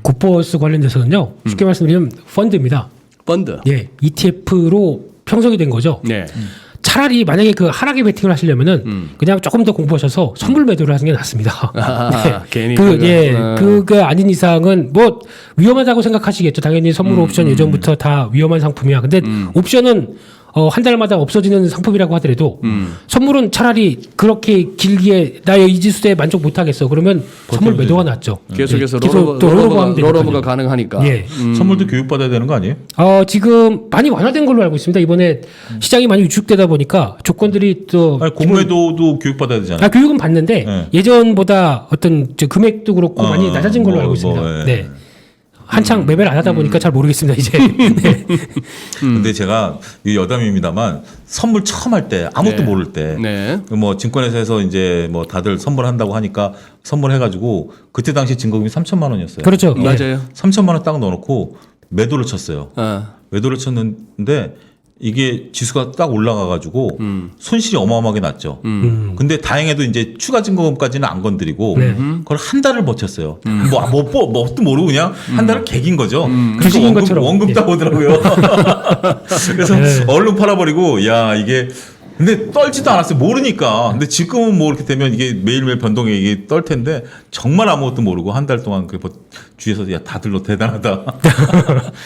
고퍼스 관련돼서는요. 쉽게 말씀드리면 펀드입니다. 펀드. 예, ETF로 형성이 된 거죠. 네. 차라리 만약에 그 하락에 베팅을 하시려면은 그냥 조금 더 공부하셔서 선물 매도를 하는 게 낫습니다. 괜히 그게 아닌 이상은 뭐 위험하다고 생각하시겠죠. 당연히 선물 옵션 예전부터 다 위험한 상품이야. 근데 옵션은 한 달마다 없어지는 상품이라고 하더라도 선물은 차라리 그렇게 길게 나의 이 지수에 만족 못하겠어. 그러면 선물 매도가 낫죠. 계속해서 예. 계속 또 롤오버가 롤오버가 가능하니까. 예. 선물도 교육받아야 되는 거 아니에요? 지금 많이 완화된 걸로 알고 있습니다. 이번에 시장이 많이 위축되다 보니까 조건들이 또 아니, 공매도도 교육받아야 되잖아요. 교육은 받는데 네. 예전보다 어떤 금액도 그렇고 많이 낮아진 걸로 알고 있습니다. 네. 한창 매매를 안 하다 보니까 잘 모르겠습니다 이제. 네. 근데 제가 이 여담입니다만 선물 처음 할 때 아무것도 네. 모를 때 네. 뭐 증권회사에서 이제 뭐 다들 선물한다고 하니까 선물해가지고 그때 당시 증거금이 3천만 원이었어요. 그렇죠. 예. 맞아요. 3천만 원 딱 넣어놓고 매도를 쳤어요. 어. 매도를 쳤는데 이게 지수가 딱 올라가가지고 손실이 어마어마하게 났죠. 근데 다행히도 이제 추가 증거금까지는 안 건드리고 네. 그걸 한 달을 버텼어요. 뭣도 모르고 그냥 한 달을 개긴 거죠. 그래서 주식인 것처럼. 원금 따 오더라고요. 그래서 네. 얼른 팔아버리고 야 이게 근데 떨지도 않았어요. 모르니까. 근데 지금은 뭐 이렇게 되면 이게 매일매일 변동이 이게 떨 텐데 정말 아무것도 모르고 한 달 동안 그 주위에서 야 다들 너 대단하다.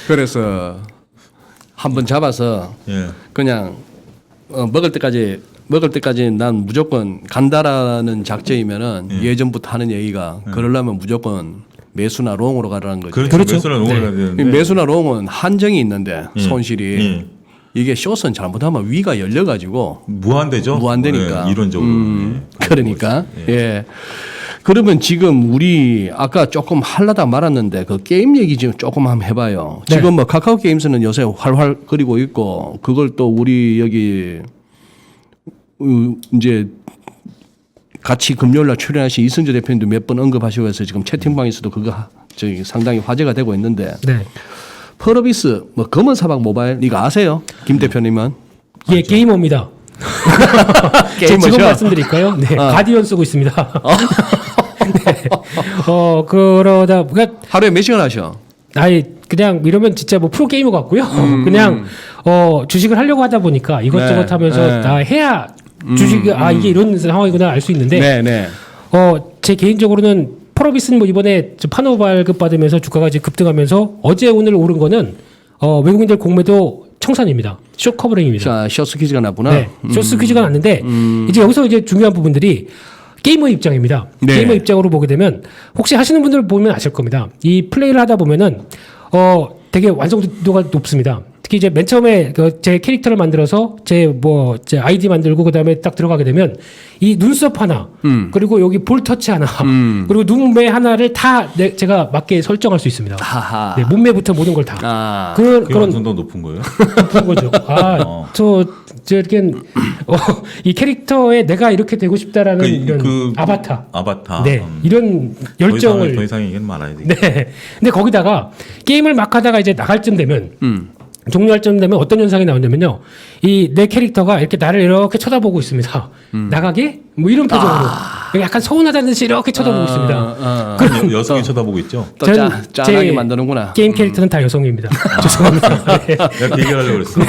그래서 한번 잡아서 예. 그냥 먹을 때까지 난 무조건 간다라는 작전이면은 예전부터 하는 얘기가 그러려면 무조건 매수나 롱으로 가라는 거죠. 그렇죠. 매수는 응원을 해야 되는데. 매수나 롱은 한정이 있는데 손실이 예. 이게 숏은 잘못하면 위가 열려가지고 무한대죠. 무한대니까. 예, 이론적으로. 예. 그러니까 예. 그러면 지금 우리 아까 조금 하려다 말았는데 그 게임 얘기 좀 조금 한번 해봐요. 네. 지금 뭐 카카오 게임스는 요새 활활 거리고 있고 그걸 또 우리 여기 이제 같이 금요일날 출연하신 이승재 대표님도 몇 번 언급하시고 해서 지금 채팅방에서도 그거 저기 상당히 화제가 되고 있는데 네. 펄어비스 뭐 검은 사막 모바일 이거 아세요? 김 대표님은? 예, 게이머입니다. 제 게이머죠? 직업 말씀드릴까요? 네, 가디언 쓰고 있습니다. 네. 그러다 그러니까 하루에 몇 시간 하셔? 아예 그냥 이러면 진짜 뭐 프로 게이머 같고요. 그냥 주식을 하려고 하다 보니까 이것저것 네, 하면서 네. 나 해야 주식 이게 이런 상황이구나 알 수 있는데 네. 제 개인적으로는 펄어비스는 뭐 이번에 판호 발급 받으면서 주가가 이제 급등하면서 어제 오늘 오른 거는 외국인들 공매도 청산입니다. 숏 커버링입니다. 자, 쇼스 퀴즈가 났구나. 네, 쇼스 퀴즈가 났는데 이제 여기서 이제 중요한 부분들이 게이머 입장입니다. 네. 게이머 입장으로 보게 되면 혹시 하시는 분들 보면 아실 겁니다. 이 플레이를 하다 보면은 되게 완성도가 높습니다. 특히 이제 맨 처음에 제 캐릭터를 만들어서 제 아이디 만들고 그다음에 딱 들어가게 되면 이 눈썹 하나 그리고 여기 볼 터치 하나 그리고 눈매 하나를 다 제가 맞게 설정할 수 있습니다. 하하. 네, 몸매부터 모든 걸 다. 아. 그게 완성도 높은 거예요? 높은 거죠. 저 이렇게 이 캐릭터에 내가 이렇게 되고 싶다라는 이런 아바타. 네, 이런 열정을 더 이상 얘기는 말아야 돼. 네. 근데 거기다가 게임을 막 하다가 이제 나갈 쯤 되면 종료할 쯤 되면 어떤 현상이 나오냐면요. 이 내 캐릭터가 이렇게 나를 이렇게 쳐다보고 있습니다. 나가게? 뭐 이런 표정으로. 약간 서운하다는 듯이 이렇게 쳐다보고 있습니다. 그럼 여성이 쳐다보고 있죠. 또 저는 짠하게 제 만드는구나. 게임 캐릭터는 다 여성입니다. 죄송합니다. 네. 내가 그 얘기하려고 그랬어.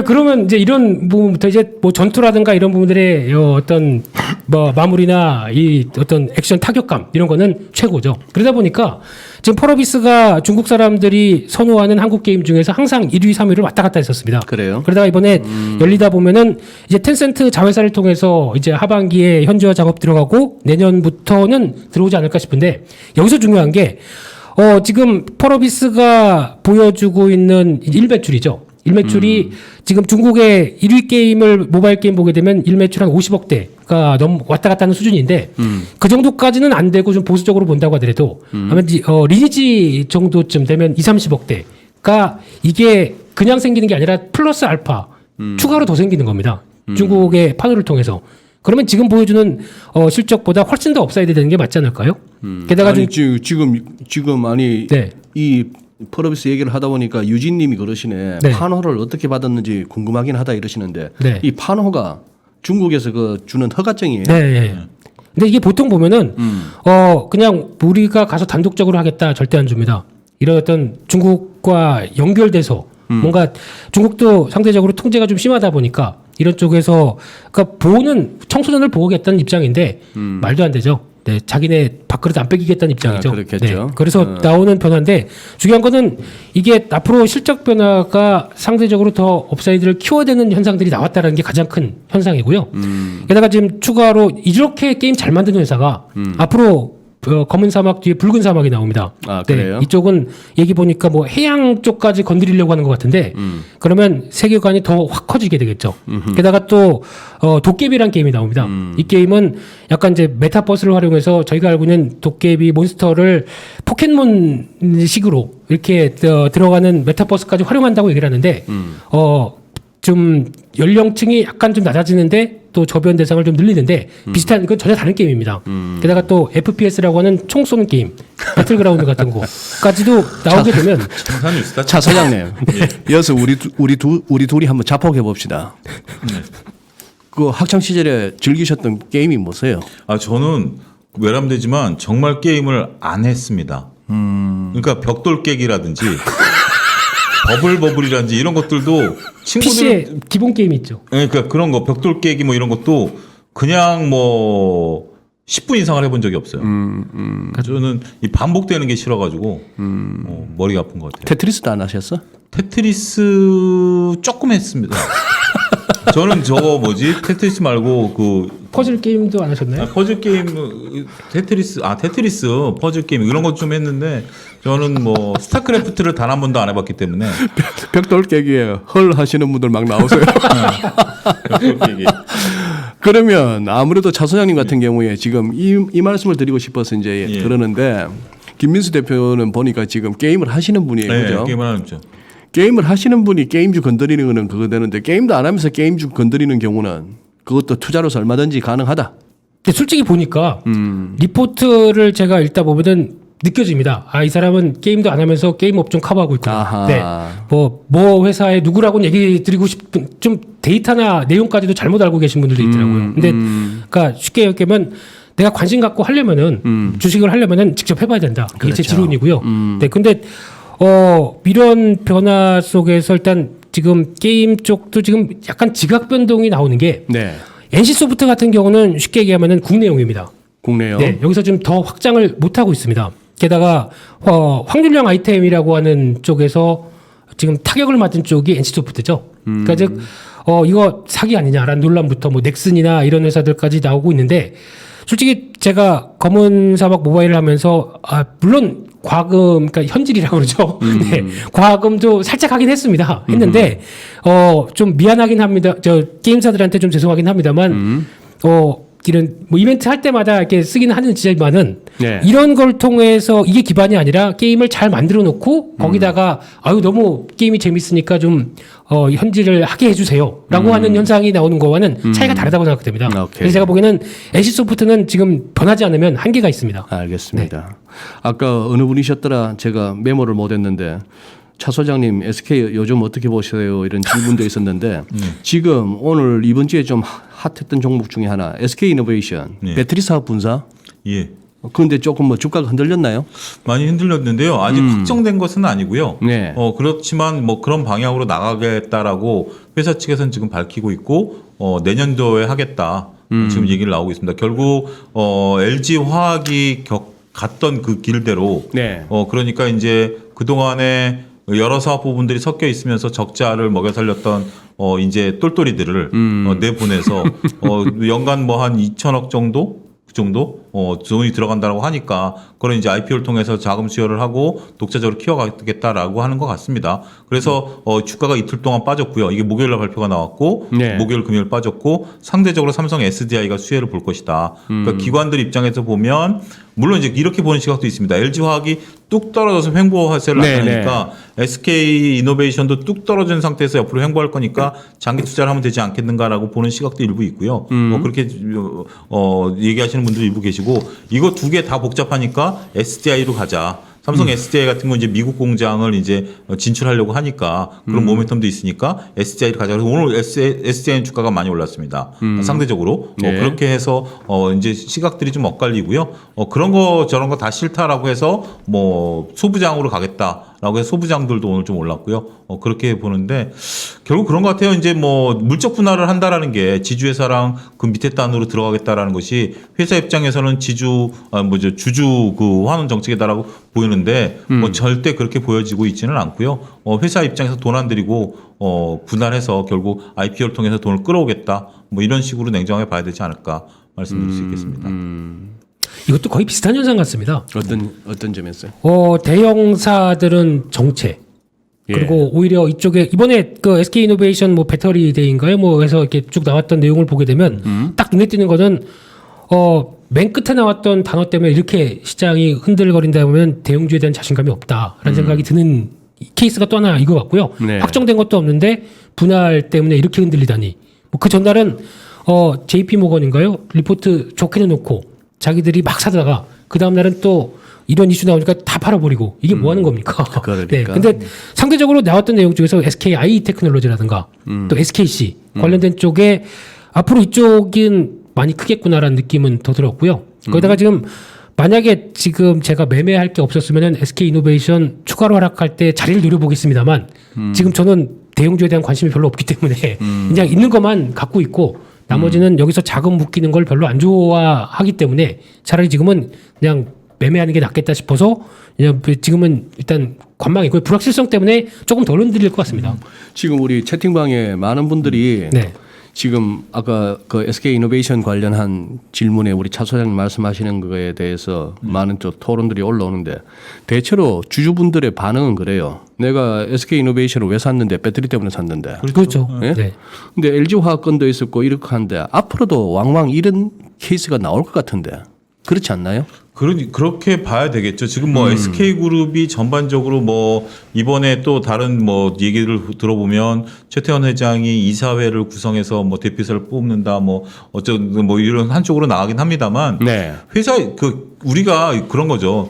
그러면 이제 이런 부분부터 이제 뭐 전투라든가 이런 부분들의 어떤 뭐 마무리나 이 어떤 액션 타격감 이런 거는 최고죠. 그러다 보니까 지금 펄어비스가 중국 사람들이 선호하는 한국 게임 중에서 항상 1위, 3위를 왔다 갔다 했었습니다. 그래요? 그러다가 이번에 열리다 보면은 이제 텐센트 자회사를 통해서 이제 하반기에 현지화 작업 들어가고 내년부터는 들어오지 않을까 싶은데 여기서 중요한 게 지금 펄어비스가 보여주고 있는 일매출이죠. 일매출이 지금 중국의 1위 게임을 모바일 게임 보게 되면 일매출 한 50억대가 왔다 갔다 하는 수준인데 그 정도까지는 안 되고 좀 보수적으로 본다고 하더라도 아마 리니지 정도쯤 되면 30억대가 이게 그냥 생기는 게 아니라 플러스 알파 추가로 더 생기는 겁니다. 중국의 판호를 통해서. 그러면 지금 보여주는 실적보다 훨씬 더 업사이드 되는 게 맞지 않을까요? 게다가 아니, 지금 아니 네. 이 펄어비스 얘기를 하다 보니까 유진님이 그러시네. 네. 판호를 어떻게 받았는지 궁금하긴 하다 이러시는데 네. 이 판호가 중국에서 그 주는 허가증이에요. 네. 근데 이게 보통 보면은 그냥 우리가 가서 단독적으로 하겠다 절대 안 줍니다. 이런 어떤 중국과 연결돼서 뭔가 중국도 상대적으로 통제가 좀 심하다 보니까 이런 쪽에서 그러니까 청소년을 보호하겠다는 입장인데 말도 안 되죠. 네, 자기네 밥그릇 안 뺏기겠다는 입장이죠. 그렇겠죠. 네, 그래서 나오는 변화인데 중요한 거는 이게 앞으로 실적 변화가 상대적으로 더 업사이드를 키워대는 현상들이 나왔다는 게 가장 큰 현상이고요. 게다가 지금 추가로 이렇게 게임 잘 만드는 회사가 앞으로 검은 사막 뒤에 붉은 사막이 나옵니다. 아, 그래요? 네, 이쪽은 얘기 보니까 뭐 해양 쪽까지 건드리려고 하는 것 같은데 그러면 세계관이 더 확 커지게 되겠죠. 게다가 또 도깨비란 게임이 나옵니다. 이 게임은 약간 이제 메타버스를 활용해서 저희가 알고 있는 도깨비 몬스터를 포켓몬식으로 이렇게 들어가는 메타버스까지 활용한다고 얘기를 하는데 좀 연령층이 약간 좀 낮아지는데 또 저변 대상을 좀 늘리는데 비슷한 이건 전혀 다른 게임입니다. 게다가 또 FPS라고 하는 총 쏘는 게임, 배틀그라운드 같은 거까지도 나오게 되면 청산 뉴스다. 차 사장님, 여기서 우리 둘이 한번 자폭해 봅시다. 그 학창 시절에 즐기셨던 게임이 뭐세요? 저는 외람되지만 정말 게임을 안 했습니다. 그러니까 벽돌 깨기라든지 버블이라든지 이런 것들도 친구들 PC에 기본 게임이 있죠. 그러니까 그런 거 벽돌 깨기 뭐 이런 것도 그냥 뭐 10분 이상을 해본 적이 없어요. 저는 이 반복되는 게 싫어가지고 머리가 아픈 것 같아요. 테트리스도 안 하셨어? 테트리스 조금 했습니다. 저는 저거 뭐지 테트리스 말고 그 퍼즐 게임도 안 하셨나요? 퍼즐 게임 테트리스 퍼즐 게임 이런 것 좀 했는데 저는 뭐 스타크래프트를 단 한 번도 안 해봤기 때문에 벽돌 깨기에 헐 하시는 분들 막 나오세요. 이게 그러면 아무래도 차 소장님 같은 경우에 지금 이 말씀을 드리고 싶어서 이제 예. 그러는데 김민수 대표는 보니까 지금 게임을 하시는 분이에요. 그죠? 게임을 하는 죠. 게임을 하시는 분이 게임주 건드리는 거는 그거 되는데 게임도 안 하면서 게임주 건드리는 경우는 그것도 투자로서 얼마든지 가능하다. 근데 솔직히 보니까 리포트를 제가 읽다 보면은 느껴집니다. 아, 이 사람은 게임도 안 하면서 게임 업종 커버하고 있구나. 아하. 네. 뭐 회사에 누구라고는 얘기 드리고 싶은 좀 데이터나 내용까지도 잘못 알고 계신 분들도 있더라고요. 근데 그러니까 쉽게 얘기하면 내가 관심 갖고 하려면은 주식을 하려면은 직접 해봐야 된다. 그게 제 그렇죠. 지론이고요. 네. 근데 이런 변화 속에서 일단 지금 게임 쪽도 지금 약간 지각 변동이 나오는 게 네. NC소프트 같은 경우는 쉽게 얘기하면은 국내용입니다. 국내요. 네, 여기서 좀 더 확장을 못 하고 있습니다. 게다가 확률형 아이템이라고 하는 쪽에서 지금 타격을 맞은 쪽이 NC소프트죠. 그러니까 즉 이거 사기 아니냐라는 논란부터 뭐 넥슨이나 이런 회사들까지 나오고 있는데 솔직히 제가 검은 사막 모바일을 하면서 물론 과금 그러니까 현질이라고 그러죠. 네, 과금도 살짝 하긴 했는데 좀 미안하긴 합니다. 저 게임사들한테 좀 죄송하긴 합니다만 이런 뭐 이벤트 할 때마다 이렇게 쓰긴 하지만은 네. 이런 걸 통해서 이게 기반이 아니라 게임을 잘 만들어 놓고 거기다가 아유 너무 게임이 재밌으니까 좀 현질을 하게 해주세요라고 하는 현상이 나오는 거와는 차이가 다르다고 생각됩니다. 오케이. 그래서 제가 보기에는 NC소프트는 지금 변하지 않으면 한계가 있습니다. 알겠습니다. 아까 어느 분이셨더라 제가 메모를 못했는데 차 소장님 SK 요즘 어떻게 보세요? 이런 질문도 있었는데 지금 오늘 이번 주에 좀 핫했던 종목 중에 하나 SK 이노베이션 네. 배터리 사업 분사. 예. 그런데 조금 뭐 주가가 흔들렸나요? 많이 흔들렸는데요. 아직 확정된 것은 아니고요. 네. 그렇지만 뭐 그런 방향으로 나가겠다라고 회사 측에서는 지금 밝히고 있고 내년도에 하겠다. 지금 얘기를 나오고 있습니다. 결국 LG 화학이 갔던 그 길대로 네. 그러니까 이제 그동안에 여러 사업 부분들이 섞여 있으면서 적자를 먹여 살렸던 이제 똘똘이들을 내보내서 연간 뭐 한 2천억 정도 그 정도 돈이 들어간다라고 하니까 그런 이제 IPO를 통해서 자금 수혈을 하고 독자적으로 키워가겠다라고 하는 것 같습니다. 그래서 주가가 이틀 동안 빠졌고요. 이게 목요일날 발표가 나왔고 네. 목요일 금요일 빠졌고 상대적으로 삼성 SDI가 수혜를 볼 것이다. 그러니까 기관들 입장에서 보면 물론 이제 이렇게 보는 시각도 있습니다. LG 화학이 뚝 떨어져서 횡보하세를 네, 나타내니까 SK 이노베이션도 뚝 떨어진 상태에서 옆으로 횡보할 거니까 장기 투자를 하면 되지 않겠는가라고 보는 시각도 일부 있고요. 그렇게 얘기하시는 분도 일부 계시고 이거 두 개 다 복잡하니까 SDI로 가자. 삼성 SDI 같은 건 이제 미국 공장을 이제 진출하려고 하니까 그런 모멘텀도 있으니까 SDI를 가자. 그래서 오늘 SDI는 주가가 많이 올랐습니다. 상대적으로 네. 그렇게 해서 이제 시각들이 좀 엇갈리고요. 그런 거 저런 거 다 싫다라고 해서 뭐 소부장으로 가겠다라고 해서 소부장들도 오늘 좀 올랐고요. 그렇게 보는데 결국 그런 것 같아요. 이제 뭐 물적 분할을 한다라는 게 지주회사랑 그 밑에 단으로 들어가겠다라는 것이 회사 입장에서는 주주 그 환원 정책이다라고 보이는데 뭐 절대 그렇게 보여지고 있지는 않고요. 회사 입장에서 돈 안 들이고 분할해서 결국 IPO를 통해서 돈을 끌어오겠다. 뭐 이런 식으로 냉정하게 봐야 되지 않을까 말씀드릴 수 있겠습니다. 이것도 거의 비슷한 현상 같습니다. 어떤 점이었어요? 대형사들은 정체. 예. 그리고 오히려 이쪽에 이번에 그 SK 이노베이션 뭐 배터리 데이인가요? 뭐 해서 이렇게 쭉 나왔던 내용을 보게 되면 딱 눈에 띄는 거는 맨 끝에 나왔던 단어 때문에 이렇게 시장이 흔들거린다 보면 대형주에 대한 자신감이 없다라는 생각이 드는 케이스가 또 하나 이거 같고요. 네. 확정된 것도 없는데 분할 때문에 이렇게 흔들리다니. 뭐 그 전날은 JP 모건인가요? 리포트 좋게 내놓고 자기들이 막 사다가 그 다음 날은 또 이런 이슈 나오니까 다 팔아버리고 이게 뭐 하는 겁니까? 그러니까. 네. 근데 상대적으로 나왔던 내용 중에서 SKI 테크놀로지라든가 또 SKC 관련된 쪽에 앞으로 이쪽은 많이 크겠구나라는 느낌은 더 들었고요. 거기다가 지금 만약에 지금 제가 매매할 게 없었으면은 SK 이노베이션 추가로 하락할 때 자리를 노려보겠습니다만 지금 저는 대형주에 대한 관심이 별로 없기 때문에 그냥 있는 것만 갖고 있고 나머지는 여기서 자금 묶이는 걸 별로 안 좋아하기 때문에 차라리 지금은 그냥 매매하는 게 낫겠다 싶어서 그냥 지금은 일단 관망이고 불확실성 때문에 조금 덜 흔들릴 것 같습니다. 지금 우리 채팅방에 많은 분들이 네. 지금 아까 그 SK 이노베이션 관련한 질문에 우리 차 소장님 말씀하시는 거에 대해서 많은 또 토론들이 올라오는데 대체로 주주분들의 반응은 그래요. 내가 SK 이노베이션을 왜 샀는데 배터리 때문에 샀는데. 그렇죠. 예? 네. 근데 LG 화학건도 있었고 이렇게 하는데 앞으로도 왕왕 이런 케이스가 나올 것 같은데 그렇지 않나요? 그렇게 봐야 되겠죠. 지금 뭐 SK그룹이 전반적으로 뭐 이번에 또 다른 뭐 얘기를 들어보면 최태원 회장이 이사회를 구성해서 뭐 대표이사를 뽑는다 뭐 어쩌든 뭐 이런 한쪽으로 나가긴 합니다만 네. 회사 우리가 그런 거죠.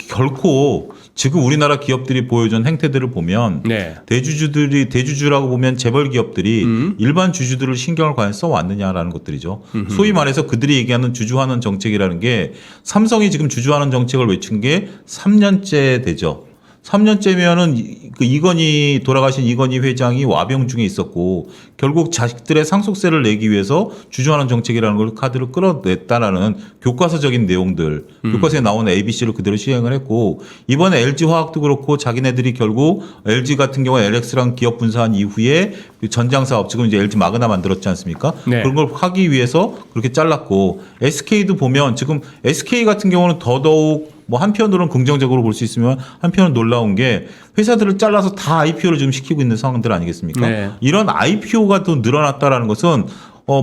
결코 지금 우리나라 기업들이 보여준 행태들을 보면 네. 대주주라고 보면 재벌 기업들이 일반 주주들을 신경을 과연 써왔느냐라는 것들이죠. 소위 말해서 그들이 얘기하는 주주환원 정책이라는 게 삼성이 지금 주주환원 정책을 외친 게 3년째 되죠. 3년째면은 그 돌아가신 이건희 회장이 와병 중에 있었고 결국 자식들의 상속세를 내기 위해서 주주환원 정책이라는 걸 카드를 끌어냈다라는 교과서적인 내용들, 교과서에 나오는 ABC를 그대로 시행을 했고 이번에 LG 화학도 그렇고 자기네들이 결국 LG 같은 경우 LX랑 기업 분사한 이후에 전장 사업 지금 이제 LG 마그나 만들었지 않습니까? 네. 그런 걸 하기 위해서 그렇게 잘랐고 SK도 보면 지금 SK 같은 경우는 더더욱 뭐 한편으로는 긍정적으로 볼 수 있으면 한편은 놀라운 게 회사들을 잘라서 다 IPO를 지금 시키고 있는 상황들 아니겠습니까? 네. 이런 IPO가 또 늘어났다라는 것은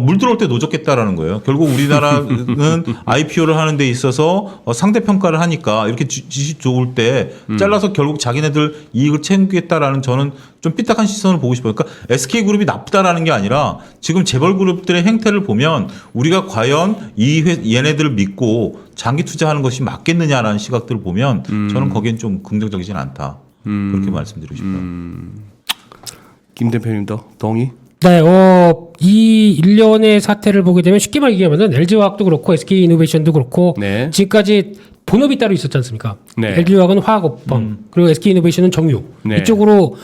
물 들어올 때 노졌겠다라는 거예요. 결국 우리나라는 IPO를 하는 데 있어서 상대평가를 하니까 이렇게 지시 좋을 때 잘라서 결국 자기네들 이익을 챙기겠다라는 저는 좀 삐딱한 시선을 보고 싶어요. 그러니까 SK그룹이 나쁘다라는 게 아니라 지금 재벌그룹들의 행태를 보면 우리가 과연 얘네들을 믿고 장기 투자하는 것이 맞겠느냐라는 시각들을 보면 저는 거기엔 좀 긍정적이진 않다. 그렇게 말씀드리고 싶어요. 김 대표님도 동의? 네, 이 일련의 사태를 보게 되면 쉽게 말하면 LG화학도 그렇고 SK이노베이션도 그렇고 네. 지금까지 본업이 따로 있었지 않습니까? 네. LG화학은 화학업황 그리고 SK이노베이션은 정유 네. 이쪽으로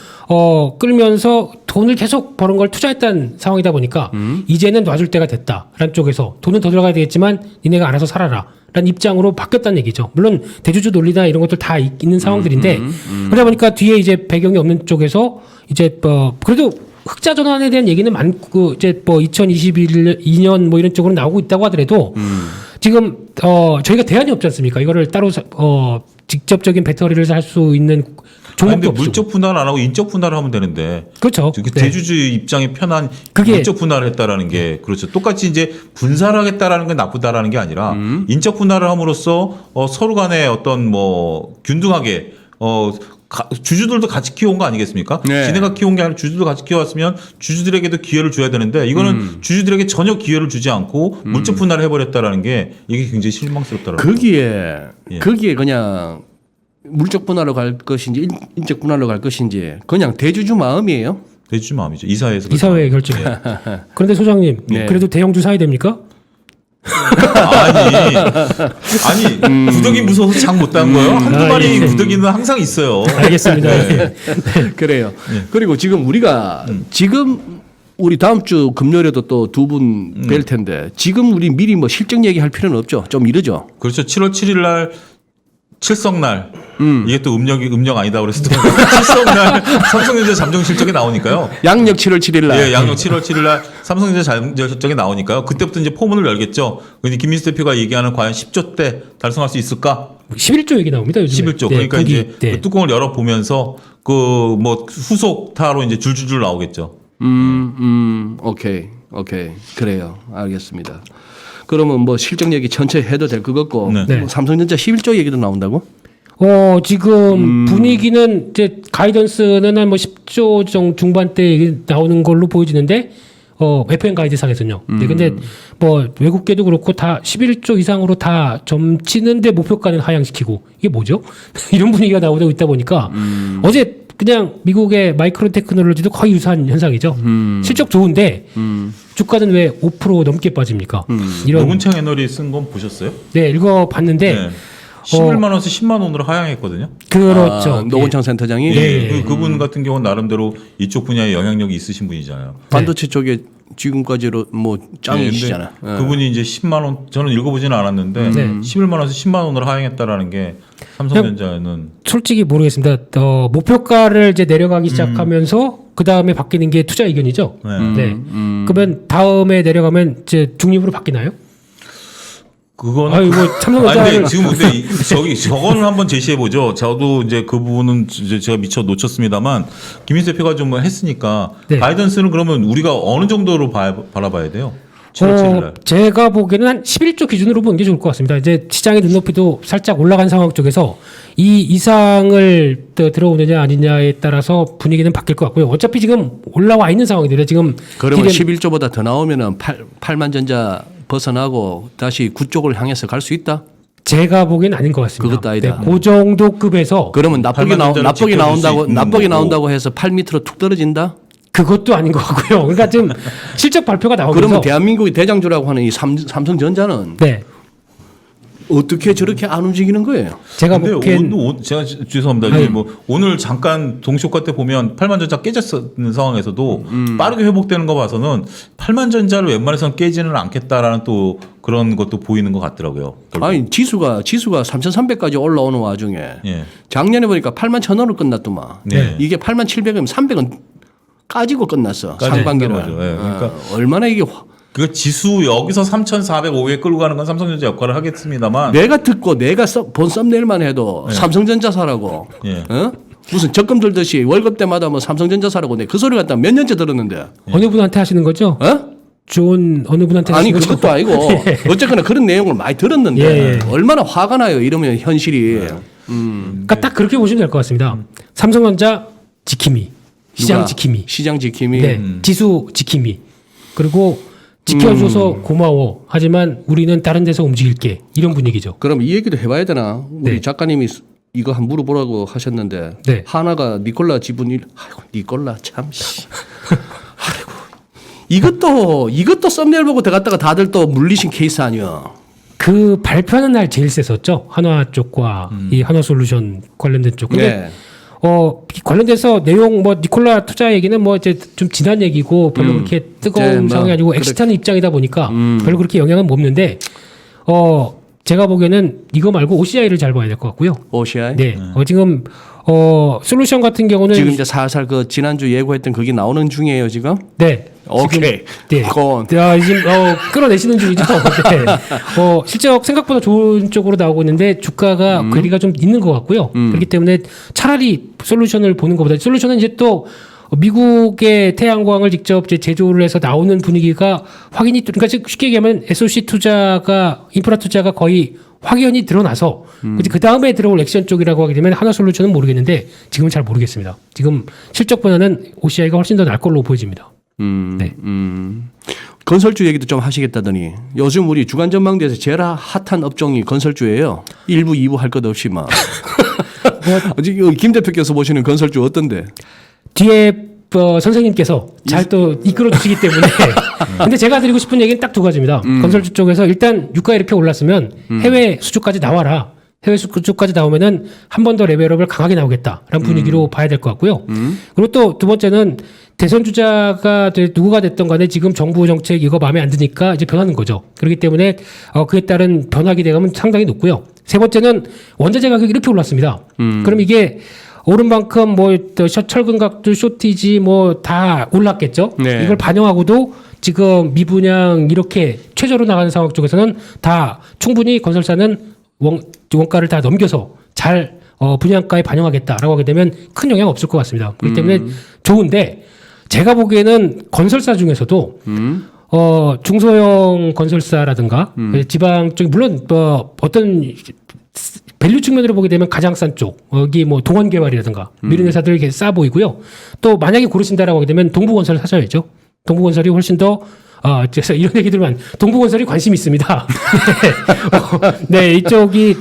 끌면서 돈을 계속 버는 걸 투자했던 상황이다 보니까 이제는 놔줄 때가 됐다라는 쪽에서 돈은 더 들어가야 되겠지만 니네가 알아서 살아라 라는 입장으로 바뀌었다는 얘기죠. 물론 대주주 논리나 이런 것들 다 있는 상황들인데 그러다 보니까 뒤에 이제 배경이 없는 쪽에서 이제 그래도 흑자 전환에 대한 얘기는 많고 이제 2022년 뭐 이런 쪽으로 나오고 있다고 하더라도 지금 저희가 대안이 없지 않습니까? 이거를 따로 직접적인 배터리를 살 수 있는 종목도 없고. 물적 분할 안 하고 인적 분할을 하면 되는데. 그렇죠. 그 네. 대주주 입장이 편한 그게 물적 분할을 했다라는 게 그렇죠. 똑같이 이제 분사를 하겠다라는 게 나쁘다라는 게 아니라 인적 분할을 함으로써 서로 간에 어떤 뭐 균등하게 주주들도 같이 키워온 거 아니겠습니까? 네. 지네가 키워온 게 아니라 주주들도 같이 키워왔으면 주주들에게도 기회를 줘야 되는데 이거는 주주들에게 전혀 기회를 주지 않고 물적 분할을 해버렸다라는 게 이게 굉장히 실망스럽다라는 거기에 그냥 물적 분할로 갈 것인지 인적 분할로 갈 것인지 그냥 대주주 마음이에요. 대주주 마음이죠. 이사회에서. 이사회의 결정. 그런데 소장님, 네. 그래도 대형주 사야 됩니까? 아니 구더기 무서워서 장 못 단 거예요. 한두 마리 예. 구더기는 항상 있어요. 알겠습니다. 네. 그래요. 그리고 지금 우리가 지금 우리 다음 주 금요일에도 또 두 분 뵐 텐데 지금 우리 미리 뭐 실적 얘기할 필요는 없죠. 좀 이르죠. 그렇죠. 7월 7일 날 칠성날 이게 또 음력 아니다 그래서 또 칠성날 삼성전자 잠정 실적이 나오니까요. 양력 7월 7일 날. 예, 양력 7월 7일 날 삼성전자 잠정 실적이 나오니까요. 그때부터 이제 포문을 열겠죠. 근데 김민수 대표가 얘기하는 과연 10조 대 달성할 수 있을까? 11조 얘기 나옵니다. 요즘에. 11조. 네, 그러니까 거기, 이제 네. 그 뚜껑을 열어 보면서 그 뭐 후속타로 이제 줄줄줄 나오겠죠. 오케이. 그래요. 알겠습니다. 그러면 뭐 실적 얘기 천천히 해도 될 것 같고 네. 네. 삼성전자 11조 얘기도 나온다고? 지금 분위기는 이제 가이던스는 한 뭐 10조 정도 중반대 나오는 걸로 보여지는데 FM 가이드상에서는요. 네, 근데 뭐 외국계도 그렇고 다 11조 이상으로 다 점치는데 목표가는 하향시키고 이게 뭐죠? 이런 분위기가 나오고 있다 보니까 어제 그냥 미국의 마이크로 테크놀로지도 거의 유사한 현상이죠. 실적 좋은데 주가는 왜 5% 넘게 빠집니까? 이런 노문창 애널이 쓴 건 보셨어요? 네 읽어봤는데. 네. 11만 원에서 10만 원으로 하향했거든요. 그렇죠. 아, 노건창 센터장이 예. 그분 같은 경우는 나름대로 이쪽 분야에 영향력이 있으신 분이잖아요. 반도체 쪽에 지금까지로 뭐 짱이시잖아. 네, 근데 그분이 이제 10만 원 저는 읽어보지는 않았는데 네. 11만 원에서 10만 원으로 하향했다라는 게 삼성전자는 솔직히 모르겠습니다. 목표가를 이제 내려가기 시작하면서 그 다음에 바뀌는 게 투자 의견이죠. 네. 그러면 다음에 내려가면 이제 중립으로 바뀌나요? 그거는 아이고 아니 삼성전자를 근데 지금 근데 저거는 한번 제시해 보죠. 저도 이제 그 부분은 이제 제가 미처 놓쳤습니다만 김인수 대표가 좀 했으니까 네. 가이던스는 그러면 우리가 어느 정도로 바라봐야 돼요? 7월 7일 날. 제가 보기에는 한 11조 기준으로 보는 게 좋을 것 같습니다. 이제 시장의 눈높이도 살짝 올라간 상황 쪽에서 이 이상을 들어오느냐 아니냐에 따라서 분위기는 바뀔 것 같고요. 어차피 지금 올라와 있는 상황이더라고요. 지금 그러면 디램- 11조보다 더 나오면은 8만 전자 벗어나고 다시 9쪽을 향해서 갈 수 있다. 제가 보기엔 아닌 것 같습니다. 그것도 아니다. 그 정도 급에서 그러면 나쁘게 8만 전자를 지켜줄 나온다고 수 있는 나쁘게 거고. 나온다고 해서 8 밑으로 툭 떨어진다. 그것도 아닌 것 같고요. 그러니까 지금 실적 발표가 나오면서 그러면 대한민국의 대장주라고 하는 이 삼성전자는 네. 어떻게 저렇게 안 움직이는 거예요? 제가 근데 보기엔 제가 죄송합니다. 이제 뭐 오늘 잠깐 동시효과 때 보면 8만 전자 깨졌는 상황에서도 빠르게 회복되는 거 봐서는 8만 전자를 웬만해서는 깨지는 않겠다라는 또 그런 것도 보이는 것 같더라고요. 결국. 아니 지수가 3,300까지 올라오는 와중에 예. 작년에 보니까 8만 1,000원으로 끝났더만. 네. 이게 8만 700이면 300은 까지고 끝났어. 상반기를. 끝난 거죠. 예. 그러니까 얼마나 이게 그 지수 여기서 3,400, 500 끌고 가는 건 삼성전자 역할을 하겠습니다만 내가 듣고 내가 본 썸네일만 해도 삼성전자 사라고. 예. 어? 무슨 적금 들듯이 월급 때마다 뭐 삼성전자 사라고 내 그 소리 갖다 몇 년째 들었는데. 어느 분한테 하시는 거죠? 어? 좋은 어느 분한테 아니 하시는 그것도 아니고 어쨌거나 그런 내용을 많이 들었는데 예. 얼마나 화가 나요. 이러면 현실이. 그러니까 딱 그렇게 보시면 될 것 같습니다. 삼성전자 지킴이, 시장 누가? 지킴이, 시장 지킴이. 네, 지수 지킴이, 그리고 지켜줘서 고마워. 하지만 우리는 다른 데서 움직일게. 이런 분위기죠. 그럼 이 얘기도 해봐야 되나? 우리 네. 작가님이 이거 한 물어보라고 하셨는데 네. 하나가 니콜라 지분 아이고 니콜라 참 씨. 아이고 이것도 썸네일 보고 들어갔다가 다들 또 물리신 케이스 아니야? 그 발표하는 날 제일 셌었죠. 한화 쪽과 이 한화솔루션 관련된 쪽. 근데 네. 관련돼서 내용 뭐 니콜라 투자 얘기는 뭐 이제 좀 지난 얘기고 별로 그렇게 뜨거운 이제 뭐 상황이 아니고 엑시트하는 입장이다 보니까 별로 그렇게 영향은 없는데 제가 보기에는 이거 말고 OCI를 잘 봐야 될 것 같고요. OCI. 네. 지금 솔루션 같은 경우는 지금 이제 살살 그 지난주 예고했던 그게 나오는 중이에요 지금. 네. 오케이. 네. 고. 지금 끌어내시는 중이죠. 네. 실적 생각보다 좋은 쪽으로 나오고 있는데 주가가 괴리가 좀 있는 것 같고요. 그렇기 때문에 차라리 솔루션을 보는 것보다 솔루션은 이제 또 미국의 태양광을 직접 이제 제조를 해서 나오는 분위기가 확인이 그러니까 쉽게 얘기하면 SOC 투자가 인프라 투자가 거의 확연히 드러나서 그 다음에 들어올 액션 쪽이라고 하게 되면 하나솔루션은 모르겠는데 지금은 잘 모르겠습니다. 지금 실적 분야는 OCI가 훨씬 더 날 걸로 보여집니다. 네. 건설주 얘기도 좀 하시겠다더니 요즘 우리 주간 전망대에서 제일 핫한 업종이 건설주예요. 1부, 2부 할 것 없이 막. 지금 김 대표께서 보시는 건설주 어떤데? 뒤에 선생님께서 잘 또 이끌어 주시기 때문에 근데 제가 드리고 싶은 얘기는 딱 두 가지입니다. 건설주 쪽에서 일단 유가 이렇게 올랐으면 해외 수주까지 나와라. 해외 수주까지 나오면은 한 번 더 레벨업을 강하게 나오겠다라는 분위기로 봐야 될 것 같고요. 그리고 또 두 번째는 대선 주자가 누구가 됐던 간에 지금 정부 정책 이거 마음에 안 드니까 이제 변하는 거죠. 그렇기 때문에 그에 따른 변화 기대감은 상당히 높고요. 세 번째는 원자재 가격이 이렇게 올랐습니다. 그럼 이게 오른 만큼 뭐 철근각도 쇼티지 뭐 다 올랐겠죠. 네. 이걸 반영하고도 지금 미분양 이렇게 최저로 나가는 상황 쪽에서는 다 충분히 건설사는 원가를 다 넘겨서 잘 분양가에 반영하겠다라고 하게 되면 큰 영향 없을 것 같습니다. 그렇기 때문에 좋은데 제가 보기에는 건설사 중에서도 중소형 건설사라든가 지방 쪽 물론 어떤 밸류 측면으로 보게 되면 가장 싼 쪽 여기 뭐 동원개발이라든가 미른 회사들 이렇게 싸 보이고요. 또 만약에 고르신다라고 하게 되면 동부건설을 사셔야죠. 동부건설이 훨씬 더 그래서 이런 얘기들만 동부건설이 관심 있습니다. 네, 이쪽이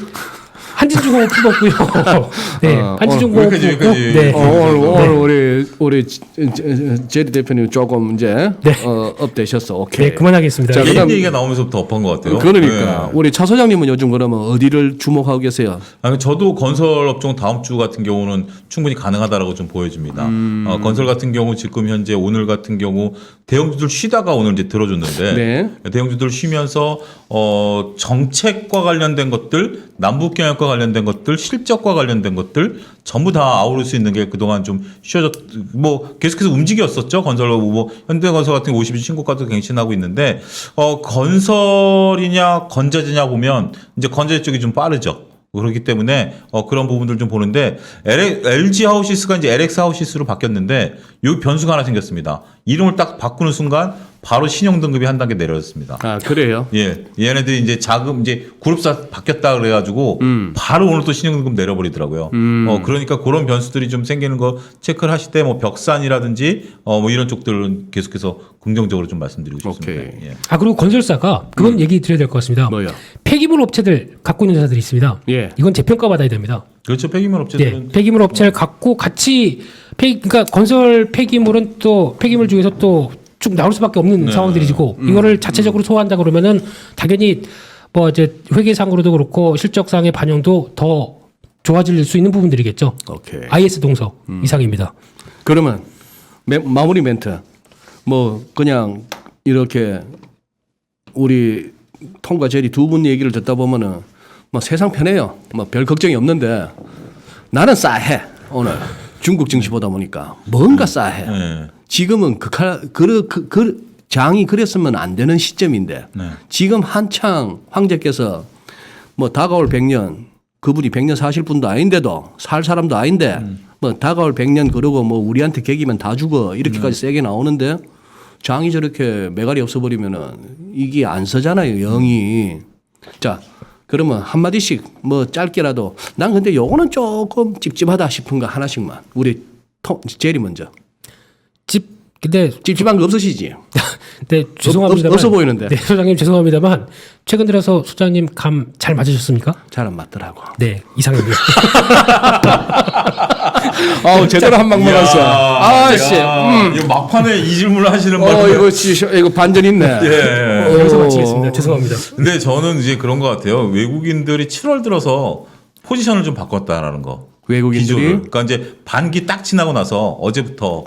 한진중공업 풀었고요. 네, 한진중공업 여기까지, 풀었고, 여기까지. 네. 오늘 우리 제리 대표님 조금 이제 네. 업되셨어. 오케이. 네, 그만하겠습니다. 자, 예. 개인 그다음- 얘기가 나오면서부터 업한 것 같아요. 그러니까 네. 우리 차 소장님은 요즘 그러면 어디를 주목하고 계세요? 아니, 저도 건설 업종 다음 주 같은 경우는 충분히 가능하다라고 좀 보여집니다. 건설 같은 경우 지금 현재 오늘 같은 경우 대형주들 쉬다가 오늘 이제 들어줬는데 네. 대형주들 쉬면서 정책과 관련된 것들, 남북 경협과 관련된 것들, 실적과 관련된 것들 전부 다 아우를 수 있는 게 그동안 좀 쉬어졌 뭐 계속해서 움직였었죠. 건설 뭐 현대건설 같은 경우 50일 신고가도 갱신하고 있는데 건설이냐 건자재냐 보면 이제 건자재 쪽이 좀 빠르죠. 그렇기 때문에 그런 부분들 좀 보는데 LG 하우시스가 이제 LX 하우시스로 바뀌었는데 요 변수가 하나 생겼습니다. 이름을 딱 바꾸는 순간 바로 신용 등급이 한 단계 내려졌습니다. 아 그래요? 예, 얘네들이 이제 자금 이제 그룹사 바뀌었다 그래가지고 바로 오늘 또 신용등급 내려버리더라고요. 그러니까 그런 변수들이 좀 생기는 거 체크를 하실 때 뭐 벽산이라든지 뭐 이런 쪽들은 계속해서 긍정적으로 좀 말씀드리고 싶습니다. 오케이. 예. 아 그리고 건설사가 그건 얘기 드려야 될 것 같습니다. 뭐요? 폐기물 업체들 갖고 있는 회사들이 있습니다. 예. 이건 재평가 받아야 됩니다. 그렇죠. 폐기물 네, 업체들은 폐기물 업체를 갖고 같이 그러니까 건설 폐기물은 또 폐기물 중에서 또 쭉 나올 수밖에 없는 네. 상황들이고 이거를 자체적으로 소화한다 그러면은 당연히 뭐 이제 회계상으로도 그렇고 실적상의 반영도 더 좋아질 수 있는 부분들이겠죠. 오케이. IS 동서 이상입니다. 그러면 마무리 멘트 뭐 그냥 이렇게 우리 톰과 제리 두 분 얘기를 듣다 보면은 뭐 세상 편해요. 뭐 별 걱정이 없는데 나는 싸해 오늘 중국 증시 보다 보니까 뭔가 싸해. 예. 지금은 장이 그랬으면 안 되는 시점인데 네. 지금 한창 황제께서 뭐 다가올 100년 그분이 100년 사실 분도 아닌데도 살 사람도 아닌데 뭐 다가올 100년 그러고 뭐 우리한테 계기면 다 죽어 이렇게까지 세게 나오는데 장이 저렇게 매갈이 없어버리면은 이게 안 서잖아요 영이. 자 그러면 한마디씩 뭐 짧게라도 난 근데 요거는 조금 찝찝하다 싶은 거 하나씩만 우리 제리 먼저. 근데 찝찝한 거 없으시지? 네, 죄송합니다만 없어 보이는데. 네, 소장님 죄송합니다만 최근 들어서 소장님 감 잘 맞으셨습니까? 잘 안 맞더라고. 네, 이상입니다. 아우 제대로 한 방 먹었어. 아씨. 이거 막판에 이 질문을 하시는 분들. 이거 반전 있네. 예. 여기서 마치겠습니다. 죄송합니다. 근데 저는 이제 그런 것 같아요. 외국인들이 7월 들어서 포지션을 좀 바꿨다라는 거. 외국인들이? 기조를. 그러니까 이제 반기 딱 지나고 나서 어제부터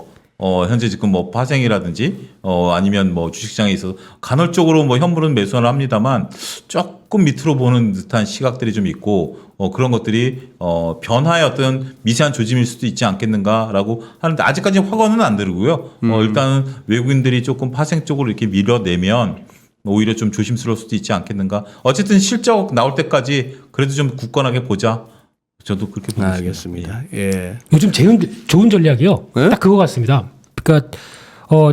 현재 지금 뭐 파생이라든지 아니면 뭐 주식시장에 있어서 간헐적으로 뭐 현물은 매수를 합니다만 조금 밑으로 보는 듯한 시각들이 좀 있고 그런 것들이 변화의 어떤 미세한 조짐일 수도 있지 않겠는가라고 하는데 아직까지 확언은 안 들고요. 일단은 외국인들이 조금 파생 쪽으로 이렇게 밀어내면 오히려 좀 조심스러울 수도 있지 않겠는가. 어쨌든 실적 나올 때까지 그래도 좀 굳건하게 보자. 저도 그렇게 보고 있습니다. 알겠습니다. 예. 요즘 제일 좋은 전략이요. 네? 딱 그거 같습니다. 그러니까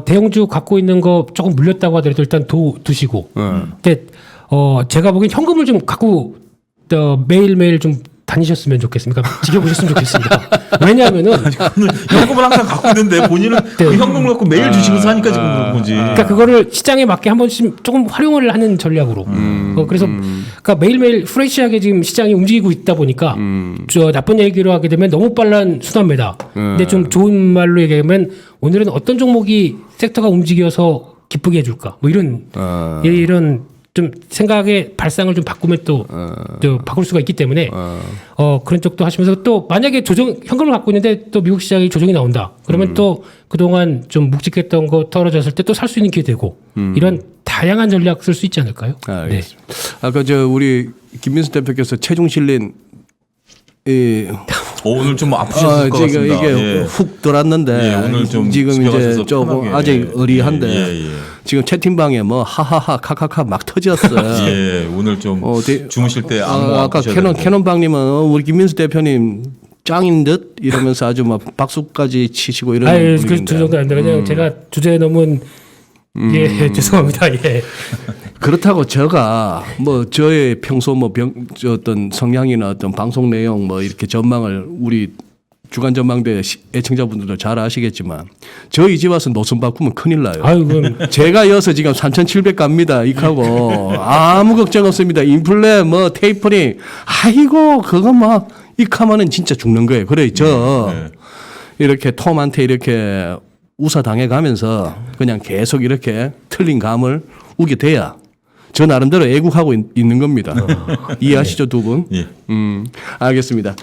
대형주 갖고 있는 거 조금 물렸다고 하더라도 일단 두시고. 근데 제가 보기엔 현금을 좀 갖고 매일매일 좀 다니셨으면 좋겠습니다. 그러니까 지켜보셨으면 좋겠습니다. 왜냐하면은 현금을 항상 갖고 있는데 본인은 그 현금을 갖고 매일 주식을 사니까 지금 그런 거지. 그러니까 그거를 시장에 맞게 한 번씩 조금 활용을 하는 전략으로. 그래서 그러니까 매일매일 프레시하게 지금 시장이 움직이고 있다 보니까 저 나쁜 얘기로 하게 되면 너무 빨란 순환매다. 근데 좀 좋은 말로 얘기하면 오늘은 어떤 종목이 섹터가 움직여서 기쁘게 해줄까? 뭐 이런 좀 생각의 발상을 좀 바꾸면 또 바꿀 수가 있기 때문에 그런 쪽도 하시면서 또 만약에 현금을 갖고 있는데 또 미국 시장이 조정이 나온다. 그러면 또 그동안 좀 묵직했던 거 떨어졌을 때 또 살 수 있는 기회 되고 이런 다양한 전략 쓸 수 있지 않을까요? 알겠습니다. 아까 우리 김민수 대표께서 체중 실린 오늘 좀 아프셨을 것 지금 같습니다. 이게 예. 훅 돌았는데 예, 오늘 좀 지금 집에 이제 가셔서 조금 편하게. 아직 의리한데 예, 예. 지금 채팅방에 뭐 하하하 카카카 막 터졌어요. 예, 오늘 좀 주무실 때 아까 캐논방님은 우리 김민수 대표님 짱인 듯 이러면서 아주 막 박수까지 치시고 이런 그 정도 안 되요 그냥 제가 주제에 너무 예 죄송합니다. 예. 그렇다고 제가 뭐 저의 평소 어떤 성향이나 어떤 방송 내용 뭐 이렇게 전망을 우리 주간 전망대 애청자분들도 잘 아시겠지만 저희 집 와서 노선 바꾸면 큰일 나요. 아유, 그건 제가 이어서 지금 3,700 갑니다. 이하고 아무 걱정 없습니다. 인플레 뭐 테이퍼링 아이고 그거 뭐 이하면은 진짜 죽는 거예요. 그래 저 이렇게 톰한테 이렇게 우사 당해가면서 그냥 계속 이렇게 틀린 감을 우게 돼야 저 나름대로 애국하고 있는 겁니다. 이해하시죠 두 분? 예. 알겠습니다.